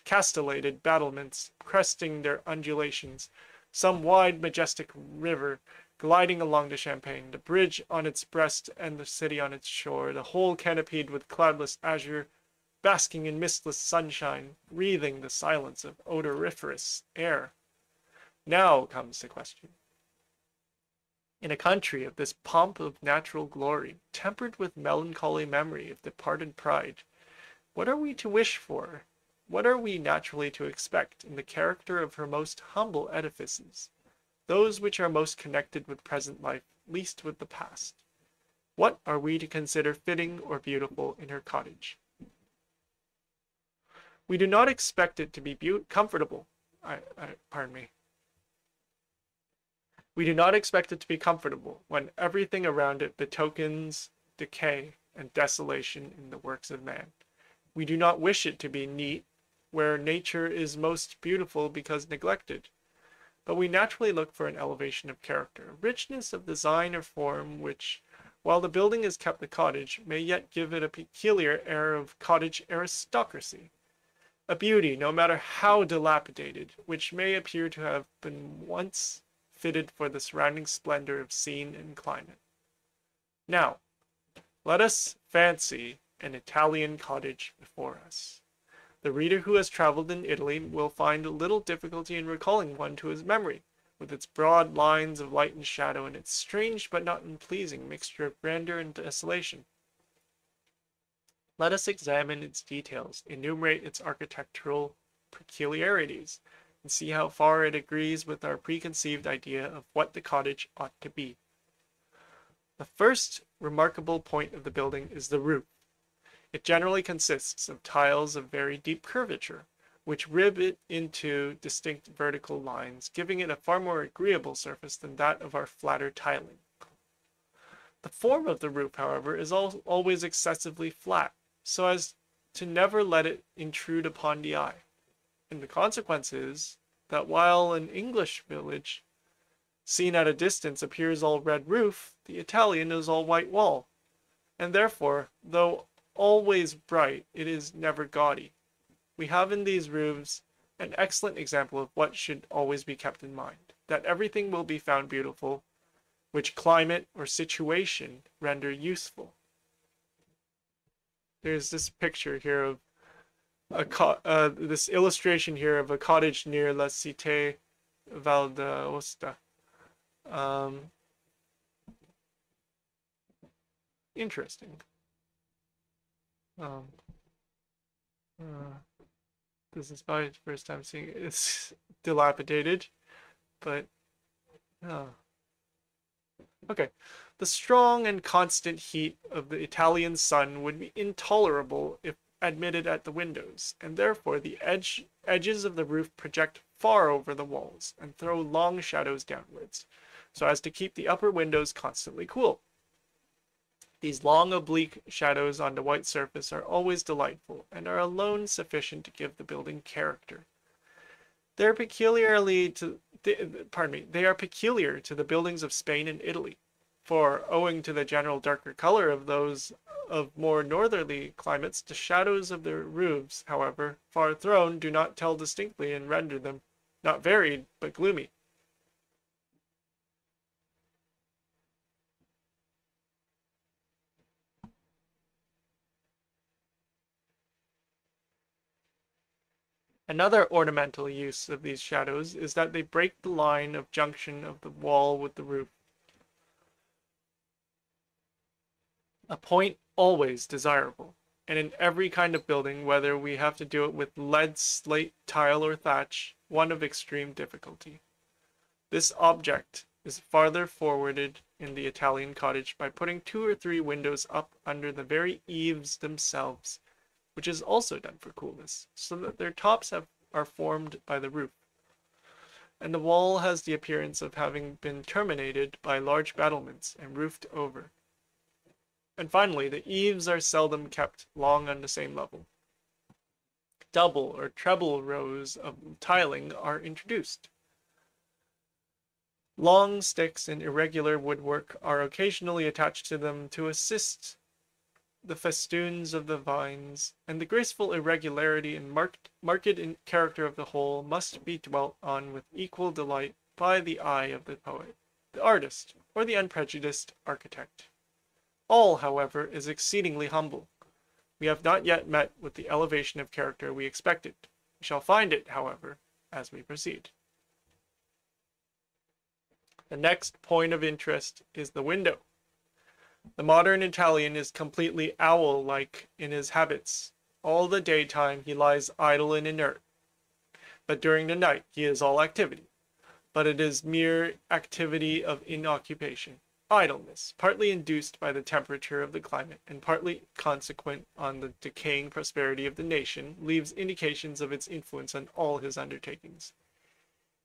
Castellated battlements, cresting their undulations, some wide, majestic river, gliding along the Champagne, the bridge on its breast and the city on its shore, the whole canopied with cloudless azure, basking in mistless sunshine, breathing the silence of odoriferous air. Now comes the question. In a country of this pomp of natural glory, tempered with melancholy memory of departed pride, what are we to wish for? What are we naturally to expect in the character of her most humble edifices, those which are most connected with present life, least with the past? What are we to consider fitting or beautiful in her cottage? We do not expect it to be comfortable. Pardon me. We do not expect it to be comfortable when everything around it betokens decay and desolation in the works of man. We do not wish it to be neat, where nature is most beautiful because neglected. But we naturally look for an elevation of character, richness of design or form, which, while the building is kept the cottage, may yet give it a peculiar air of cottage aristocracy. A beauty, no matter how dilapidated, which may appear to have been once fitted for the surrounding splendor of scene and climate. Now, let us fancy an Italian cottage before us. The reader who has traveled in Italy will find little difficulty in recalling one to his memory, with its broad lines of light and shadow and its strange but not unpleasing mixture of grandeur and desolation. Let us examine its details, enumerate its architectural peculiarities, and see how far it agrees with our preconceived idea of what the cottage ought to be. The first remarkable point of the building is the roof. It generally consists of tiles of very deep curvature, which rib it into distinct vertical lines, giving it a far more agreeable surface than that of our flatter tiling. The form of the roof, however, is always excessively flat, so as to never let it intrude upon the eye. And the consequence is that while an English village, seen at a distance, appears all red roof, the Italian is all white wall, and therefore, though always bright, it is never gaudy. We have in these roofs an excellent example of what should always be kept in mind, that everything will be found beautiful, which climate or situation render useful. there's this picture here of this illustration here of a cottage near La Cité Val d'Aosta. Interesting. Um, uh, this is my first time seeing it. It's dilapidated, but okay. The strong and constant heat of the Italian sun would be intolerable if admitted at the windows, and therefore the edges of the roof project far over the walls and throw long shadows downwards, so as to keep the upper windows constantly cool. These long oblique shadows on the white surface are always delightful, and are alone sufficient to give the building character. They are peculiar to the buildings of Spain and Italy, for, owing to the general darker color of those of more northerly climates, the shadows of their roofs, however far thrown, do not tell distinctly and render them not varied, but gloomy. Another ornamental use of these shadows is that they break the line of junction of the wall with the roof. A point always desirable, and in every kind of building, whether we have to do it with lead, slate, tile, or thatch, one of extreme difficulty. This object is farther forwarded in the Italian cottage by putting 2 or 3 windows up under the very eaves themselves, which is also done for coolness, so that their tops are formed by the roof, and the wall has the appearance of having been terminated by large battlements and roofed over. And finally, the eaves are seldom kept long on the same level. Double or treble rows of tiling are introduced. Long sticks and irregular woodwork are occasionally attached to them to assist the festoons of the vines, and the graceful irregularity and marked character of the whole must be dwelt on with equal delight by the eye of the poet, the artist, or the unprejudiced architect. All, however, is exceedingly humble. We have not yet met with the elevation of character we expected. We shall find it, however, as we proceed. The next point of interest is the window. The modern Italian is completely owl-like in his habits. All the daytime he lies idle and inert, but during the night he is all activity. But it is mere activity of inoccupation. Idleness, partly induced by the temperature of the climate, and partly consequent on the decaying prosperity of the nation, leaves indications of its influence on all his undertakings.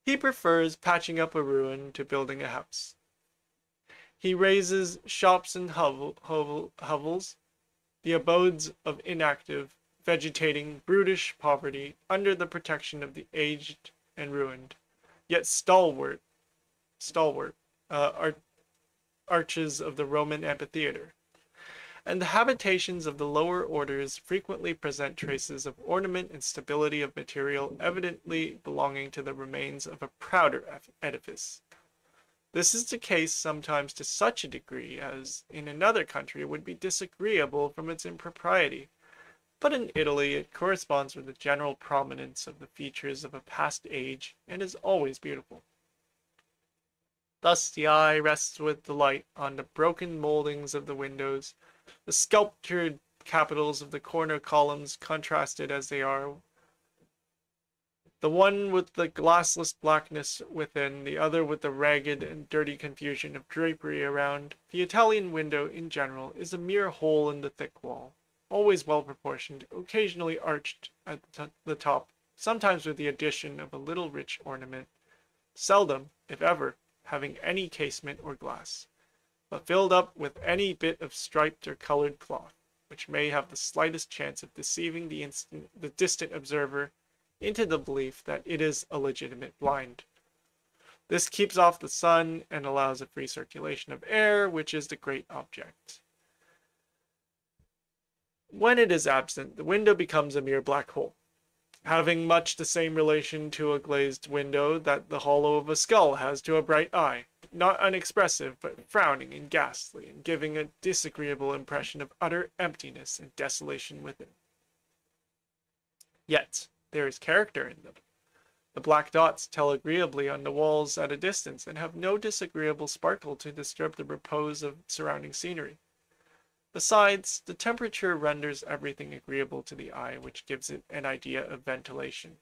He prefers patching up a ruin to building a house. He raises shops and hovels, the abodes of inactive, vegetating, brutish poverty, under the protection of the aged and ruined, yet stalwart arches of the Roman amphitheater. And the habitations of the lower orders frequently present traces of ornament and stability of material evidently belonging to the remains of a prouder edifice. This is the case sometimes to such a degree as, in another country, would be disagreeable from its impropriety, but in Italy it corresponds with the general prominence of the features of a past age, and is always beautiful. Thus the eye rests with delight on the broken moldings of the windows, the sculptured capitals of the corner columns, contrasted as they are, the one with the glassless blackness within, the other with the ragged and dirty confusion of drapery around. The Italian window, in general, is a mere hole in the thick wall, always well proportioned, occasionally arched at the top, sometimes with the addition of a little rich ornament, seldom, if ever, having any casement or glass, but filled up with any bit of striped or colored cloth, which may have the slightest chance of deceiving the distant observer into the belief that it is a legitimate blind. This keeps off the sun and allows a free circulation of air, which is the great object. When it is absent, the window becomes a mere black hole, having much the same relation to a glazed window that the hollow of a skull has to a bright eye. not unexpressive, but frowning and ghastly, and giving a disagreeable impression of utter emptiness and desolation within. Yet, there is character in them. The black dots tell agreeably on the walls at a distance, and have no disagreeable sparkle to disturb the repose of surrounding scenery. Besides, the temperature renders everything agreeable to the eye, which gives it an idea of ventilation.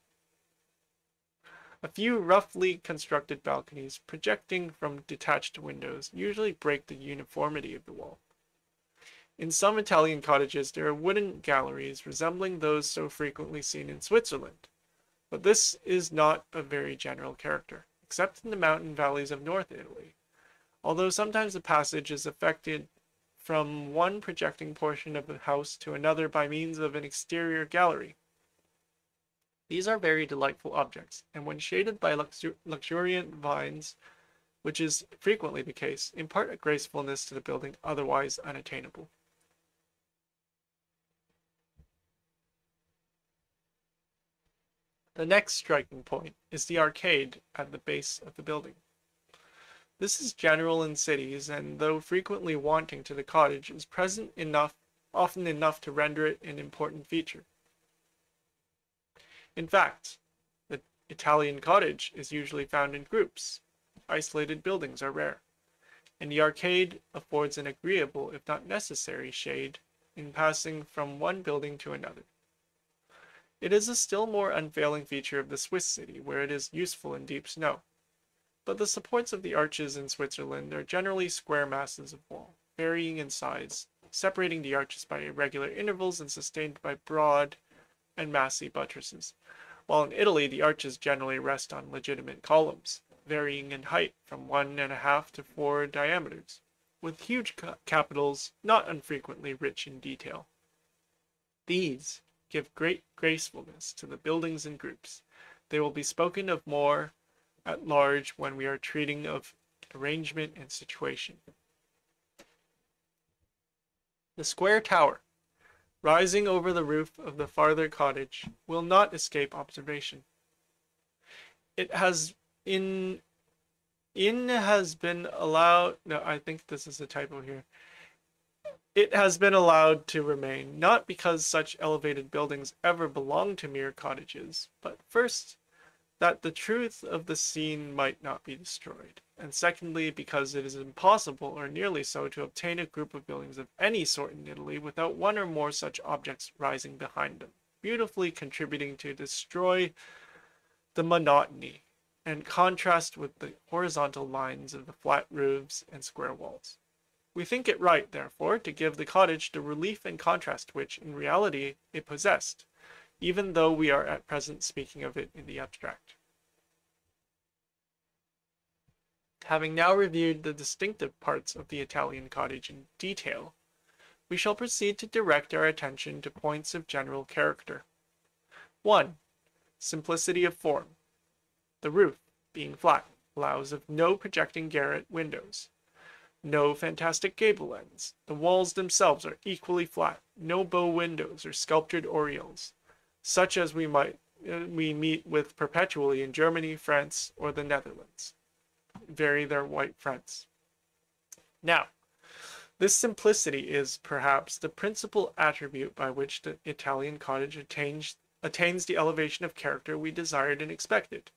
A few roughly constructed balconies projecting from detached windows usually break the uniformity of the wall. In some Italian cottages there are wooden galleries resembling those so frequently seen in Switzerland, but this is not a very general character, except in the mountain valleys of North Italy, although sometimes the passage is effected from one projecting portion of the house to another by means of an exterior gallery. These are very delightful objects, and when shaded by luxuriant vines, which is frequently the case, impart a gracefulness to the building otherwise unattainable. The next striking point is the arcade at the base of the building. This is general in cities, and though frequently wanting to the cottage, is present often enough to render it an important feature. In fact, the Italian cottage is usually found in groups. Isolated buildings are rare, and the arcade affords an agreeable, if not necessary, shade in passing from one building to another. It is a still more unfailing feature of the Swiss city, where it is useful in deep snow. But the supports of the arches in Switzerland are generally square masses of wall, varying in size, separating the arches by irregular intervals and sustained by broad and massy buttresses, while in Italy the arches generally rest on legitimate columns, varying in height from 1.5 to 4 diameters, with huge capitals not unfrequently rich in detail. These give great gracefulness to the buildings and groups. They will be spoken of more at large when we are treating of arrangement and situation. The square tower, rising over the roof of the farther cottage, will not escape observation. It has has been allowed, no, I think this is a typo here. It has been allowed to remain, not because such elevated buildings ever belonged to mere cottages, but first, that the truth of the scene might not be destroyed, and secondly, because it is impossible, or nearly so, to obtain a group of buildings of any sort in Italy without one or more such objects rising behind them, beautifully contributing to destroy the monotony and contrast with the horizontal lines of the flat roofs and square walls. We think it right, therefore, to give the cottage the relief and contrast which, in reality, it possessed, even though we are at present speaking of it in the abstract. Having now reviewed the distinctive parts of the Italian cottage in detail, we shall proceed to direct our attention to points of general character. 1. Simplicity of form. The roof, being flat, allows of no projecting garret windows, no fantastic gable ends. The walls themselves are equally flat, no bow windows or sculptured oriels, such as we meet with perpetually in Germany, France, or the Netherlands. Vary their white fronts. Now, this simplicity is, perhaps, the principal attribute by which the Italian cottage attains the elevation of character we desired and expected.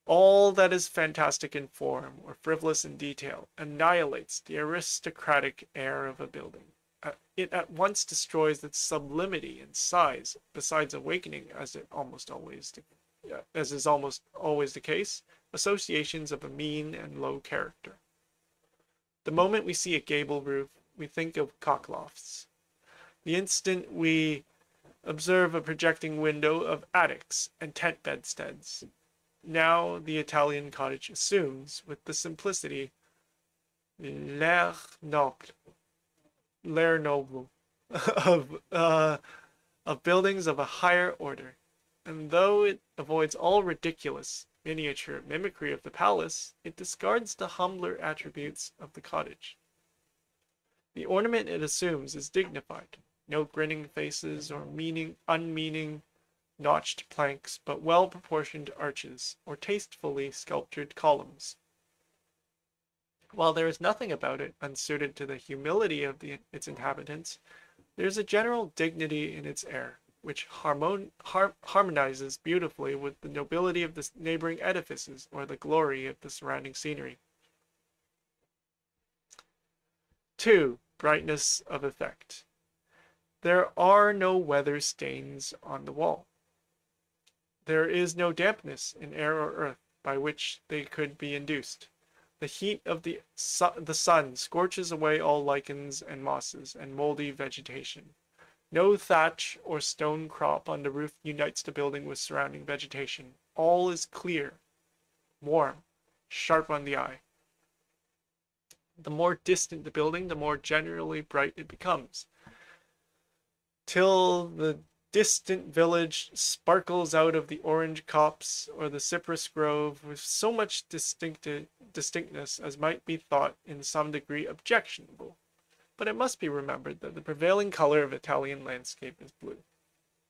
All that is fantastic in form or frivolous in detail annihilates the aristocratic air of a building. It at once destroys its sublimity and size, besides awakening, as is almost always the case, associations of a mean and low character. The moment we see a gable roof, we think of cocklofts. The instant we observe a projecting window, of attics and tent bedsteads. Now the Italian cottage assumes, with the simplicity, l'air noble of buildings of a higher order, and though it avoids all ridiculous miniature mimicry of the palace, it discards the humbler attributes of the cottage. The ornament it assumes is dignified, no grinning faces or unmeaning notched planks, but well-proportioned arches, or tastefully sculptured columns. While there is nothing about it unsuited to the humility of its inhabitants, there is a general dignity in its air, which harmonizes beautifully with the nobility of the neighboring edifices or the glory of the surrounding scenery. 2. Brightness of effect. There are no weather stains on the wall. There is no dampness in air or earth by which they could be induced. The heat of the sun scorches away all lichens and mosses and moldy vegetation. No thatch or stone crop on the roof unites the building with surrounding vegetation. All is clear, warm, sharp on the eye. The more distant the building, the more generally bright it becomes, till the distant village sparkles out of the orange copse or the cypress grove with so much distinctness as might be thought in some degree objectionable. But it must be remembered that the prevailing color of Italian landscape is blue.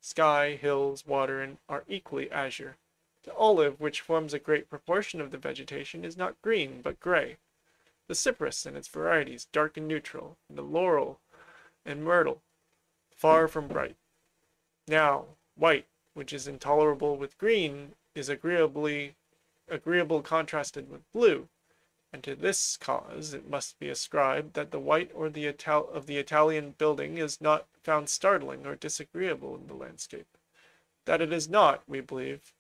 Sky, hills, water are equally azure. The olive, which forms a great proportion of the vegetation, is not green, but gray. The cypress and its varieties dark and neutral, and the laurel and myrtle far from bright. Now, white, which is intolerable with green, is agreeable contrasted with blue, and to this cause it must be ascribed that the white or the of the Italian building is not found startling or disagreeable in the landscape. That it is not, we believe,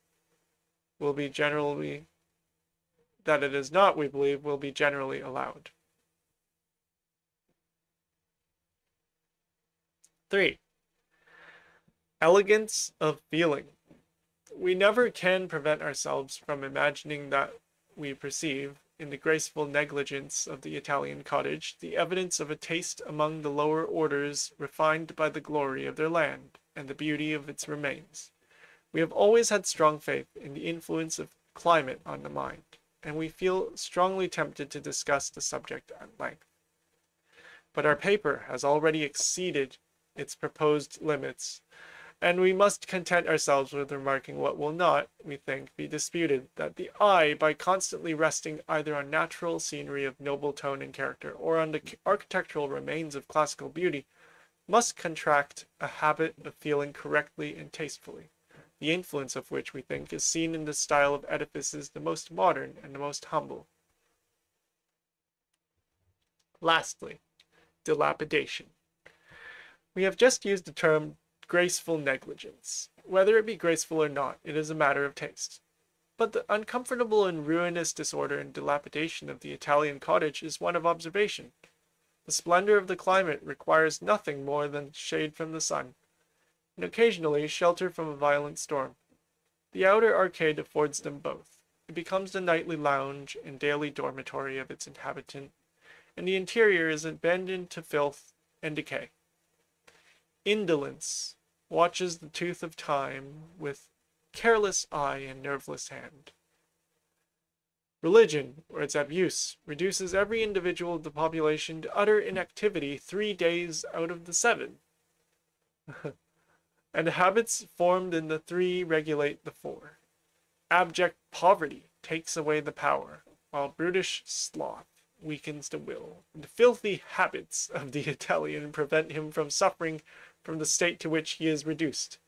will be generally allowed. 3. Elegance of feeling. We never can prevent ourselves from imagining that we perceive, in the graceful negligence of the Italian cottage, the evidence of a taste among the lower orders refined by the glory of their land and the beauty of its remains. We have always had strong faith in the influence of climate on the mind, and we feel strongly tempted to discuss the subject at length. But our paper has already exceeded its proposed limits, and we must content ourselves with remarking what will not, we think, be disputed, that the eye, by constantly resting either on natural scenery of noble tone and character, or on the architectural remains of classical beauty, must contract a habit of feeling correctly and tastefully, the influence of which, we think, is seen in the style of edifices the most modern and the most humble. Lastly, dilapidation. We have just used the term graceful negligence. Whether it be graceful or not, it is a matter of taste. But the uncomfortable and ruinous disorder and dilapidation of the Italian cottage is one of observation. The splendor of the climate requires nothing more than shade from the sun, and occasionally shelter from a violent storm. The outer arcade affords them both. It becomes the nightly lounge and daily dormitory of its inhabitant, and the interior is abandoned to filth and decay. Indolence watches the tooth of time with careless eye and nerveless hand. Religion, or its abuse, reduces every individual of the population to utter inactivity 3 days out of the 7. And the habits formed in the 3 regulate the 4. Abject poverty takes away the power, while brutish sloth weakens the will. And the filthy habits of the Italian prevent him from suffering from the state to which he is reduced.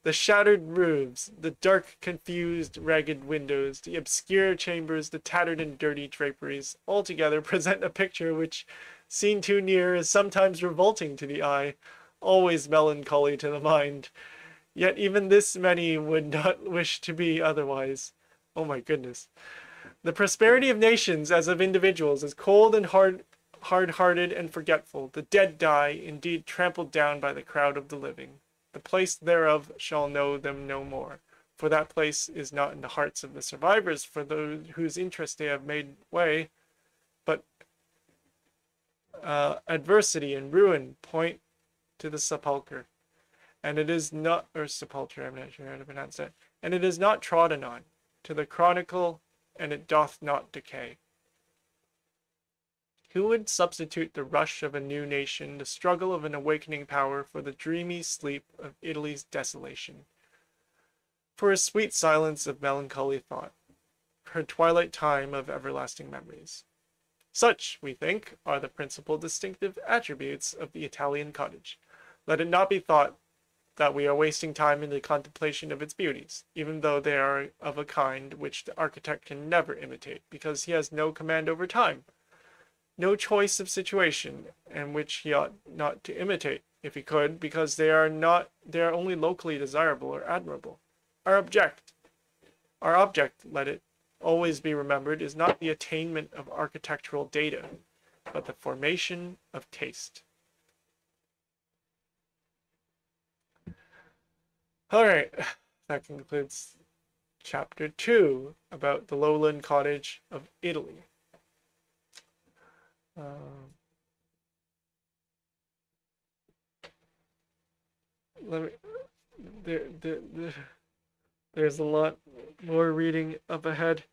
The shattered roofs, the dark, confused, ragged windows, the obscure chambers, the tattered and dirty draperies, altogether present a picture which, seen too near, is sometimes revolting to the eye, always melancholy to the mind. Yet even this many would not wish to be otherwise. Oh my goodness. The prosperity of nations, as of individuals, is cold and hard-hearted and forgetful. The dead die, indeed trampled down by the crowd of the living. The place thereof shall know them no more, for that place is not in the hearts of the survivors, for those whose interest they have made way, but adversity and ruin point to the sepulchre, and it is not, or sepulchre, I'm not sure how to pronounce that, and it is not trodden on, to the chronicle, and it doth not decay. Who would substitute the rush of a new nation, the struggle of an awakening power, for the dreamy sleep of Italy's desolation? For a sweet silence of melancholy thought, her twilight time of everlasting memories. Such, we think, are the principal distinctive attributes of the Italian cottage. Let it not be thought that we are wasting time in the contemplation of its beauties, even though they are of a kind which the architect can never imitate, because he has no command over time, no choice of situation, and which he ought not to imitate, if he could, because they are only locally desirable or admirable. Our object, let it always be remembered, is not the attainment of architectural data, but the formation of taste. All right, that concludes chapter 2 about the lowland cottage of Italy. Let me, there's a lot more reading up ahead,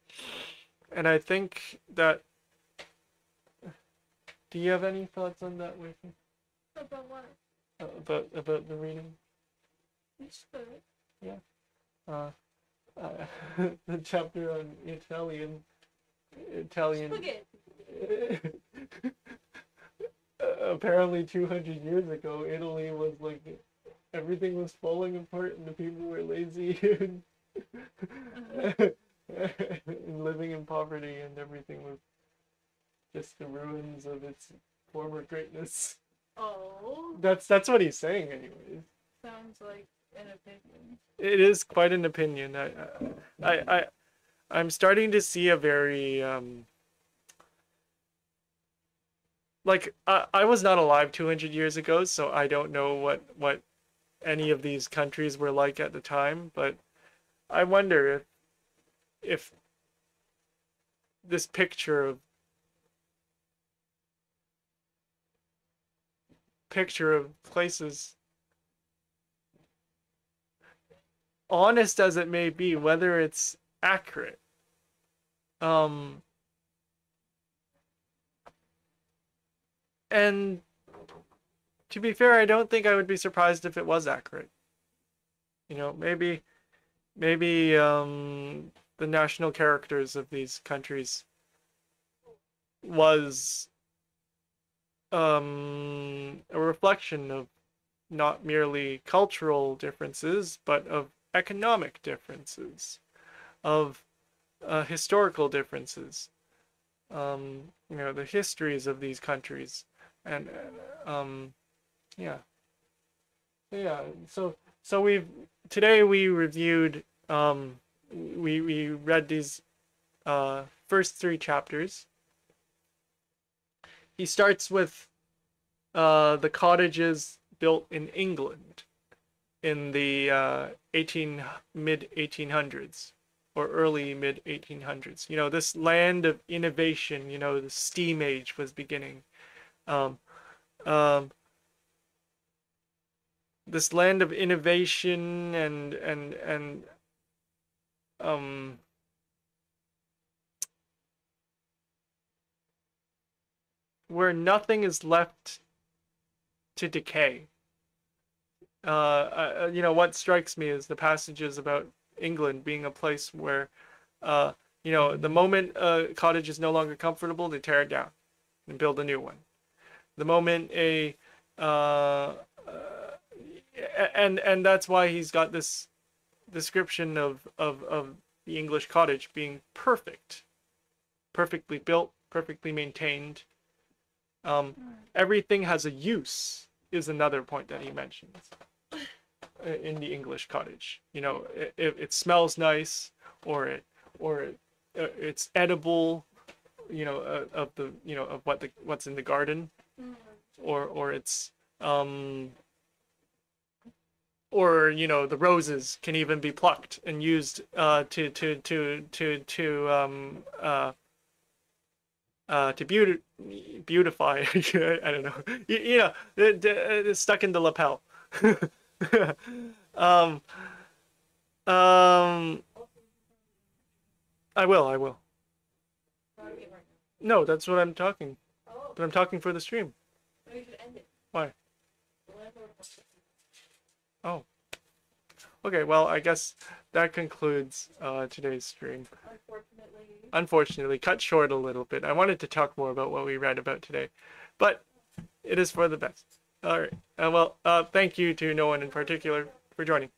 and I think that. Do you have any thoughts on that, Wiki? About what? About the reading? It's good. Yeah. The chapter on Italian. Spaghetti. Apparently 200 years ago, Italy was like, everything was falling apart and the people were lazy and, and living in poverty, and everything was just the ruins of its former greatness. Oh. That's what he's saying, anyways. Sounds like an opinion. It is quite an opinion. I'm starting to see a very like I was not alive 200 years ago, so I don't know what any of these countries were like at the time, but I wonder if this picture of places, honest as it may be, whether it's accurate. And to be fair, I don't think I would be surprised if it was accurate. You know, maybe the national characters of these countries was a reflection of not merely cultural differences, but of economic differences, of historical differences. You know, the histories of these countries, and yeah. So today we reviewed we read these first 3 chapters. He starts with the cottages built in England in the mid 1800s or early mid 1800s. You know, this land of innovation. You know, the steam age was beginning. This land of innovation and where nothing is left to decay. You know, what strikes me is the passages about England being a place where, you know, the moment a cottage is no longer comfortable, they tear it down and build a new one. The moment and that's why he's got this description of the English cottage being perfect, perfectly built, perfectly maintained. Everything has a use is another point that he mentions in the English cottage. You know, it smells nice, or it's edible. You know, of the, you know, of what's in the garden, or it's or, you know, the roses can even be plucked and used to beautify. I don't know. You know, it's stuck in the lapel. um, I will. No, that's what I'm talking. But I'm talking for the stream. Why? Oh. Okay, well, I guess that concludes today's stream. Unfortunately. Unfortunately, cut short a little bit. I wanted to talk more about what we read about today, but it is for the best. All right. Well, thank you to no one in particular for joining.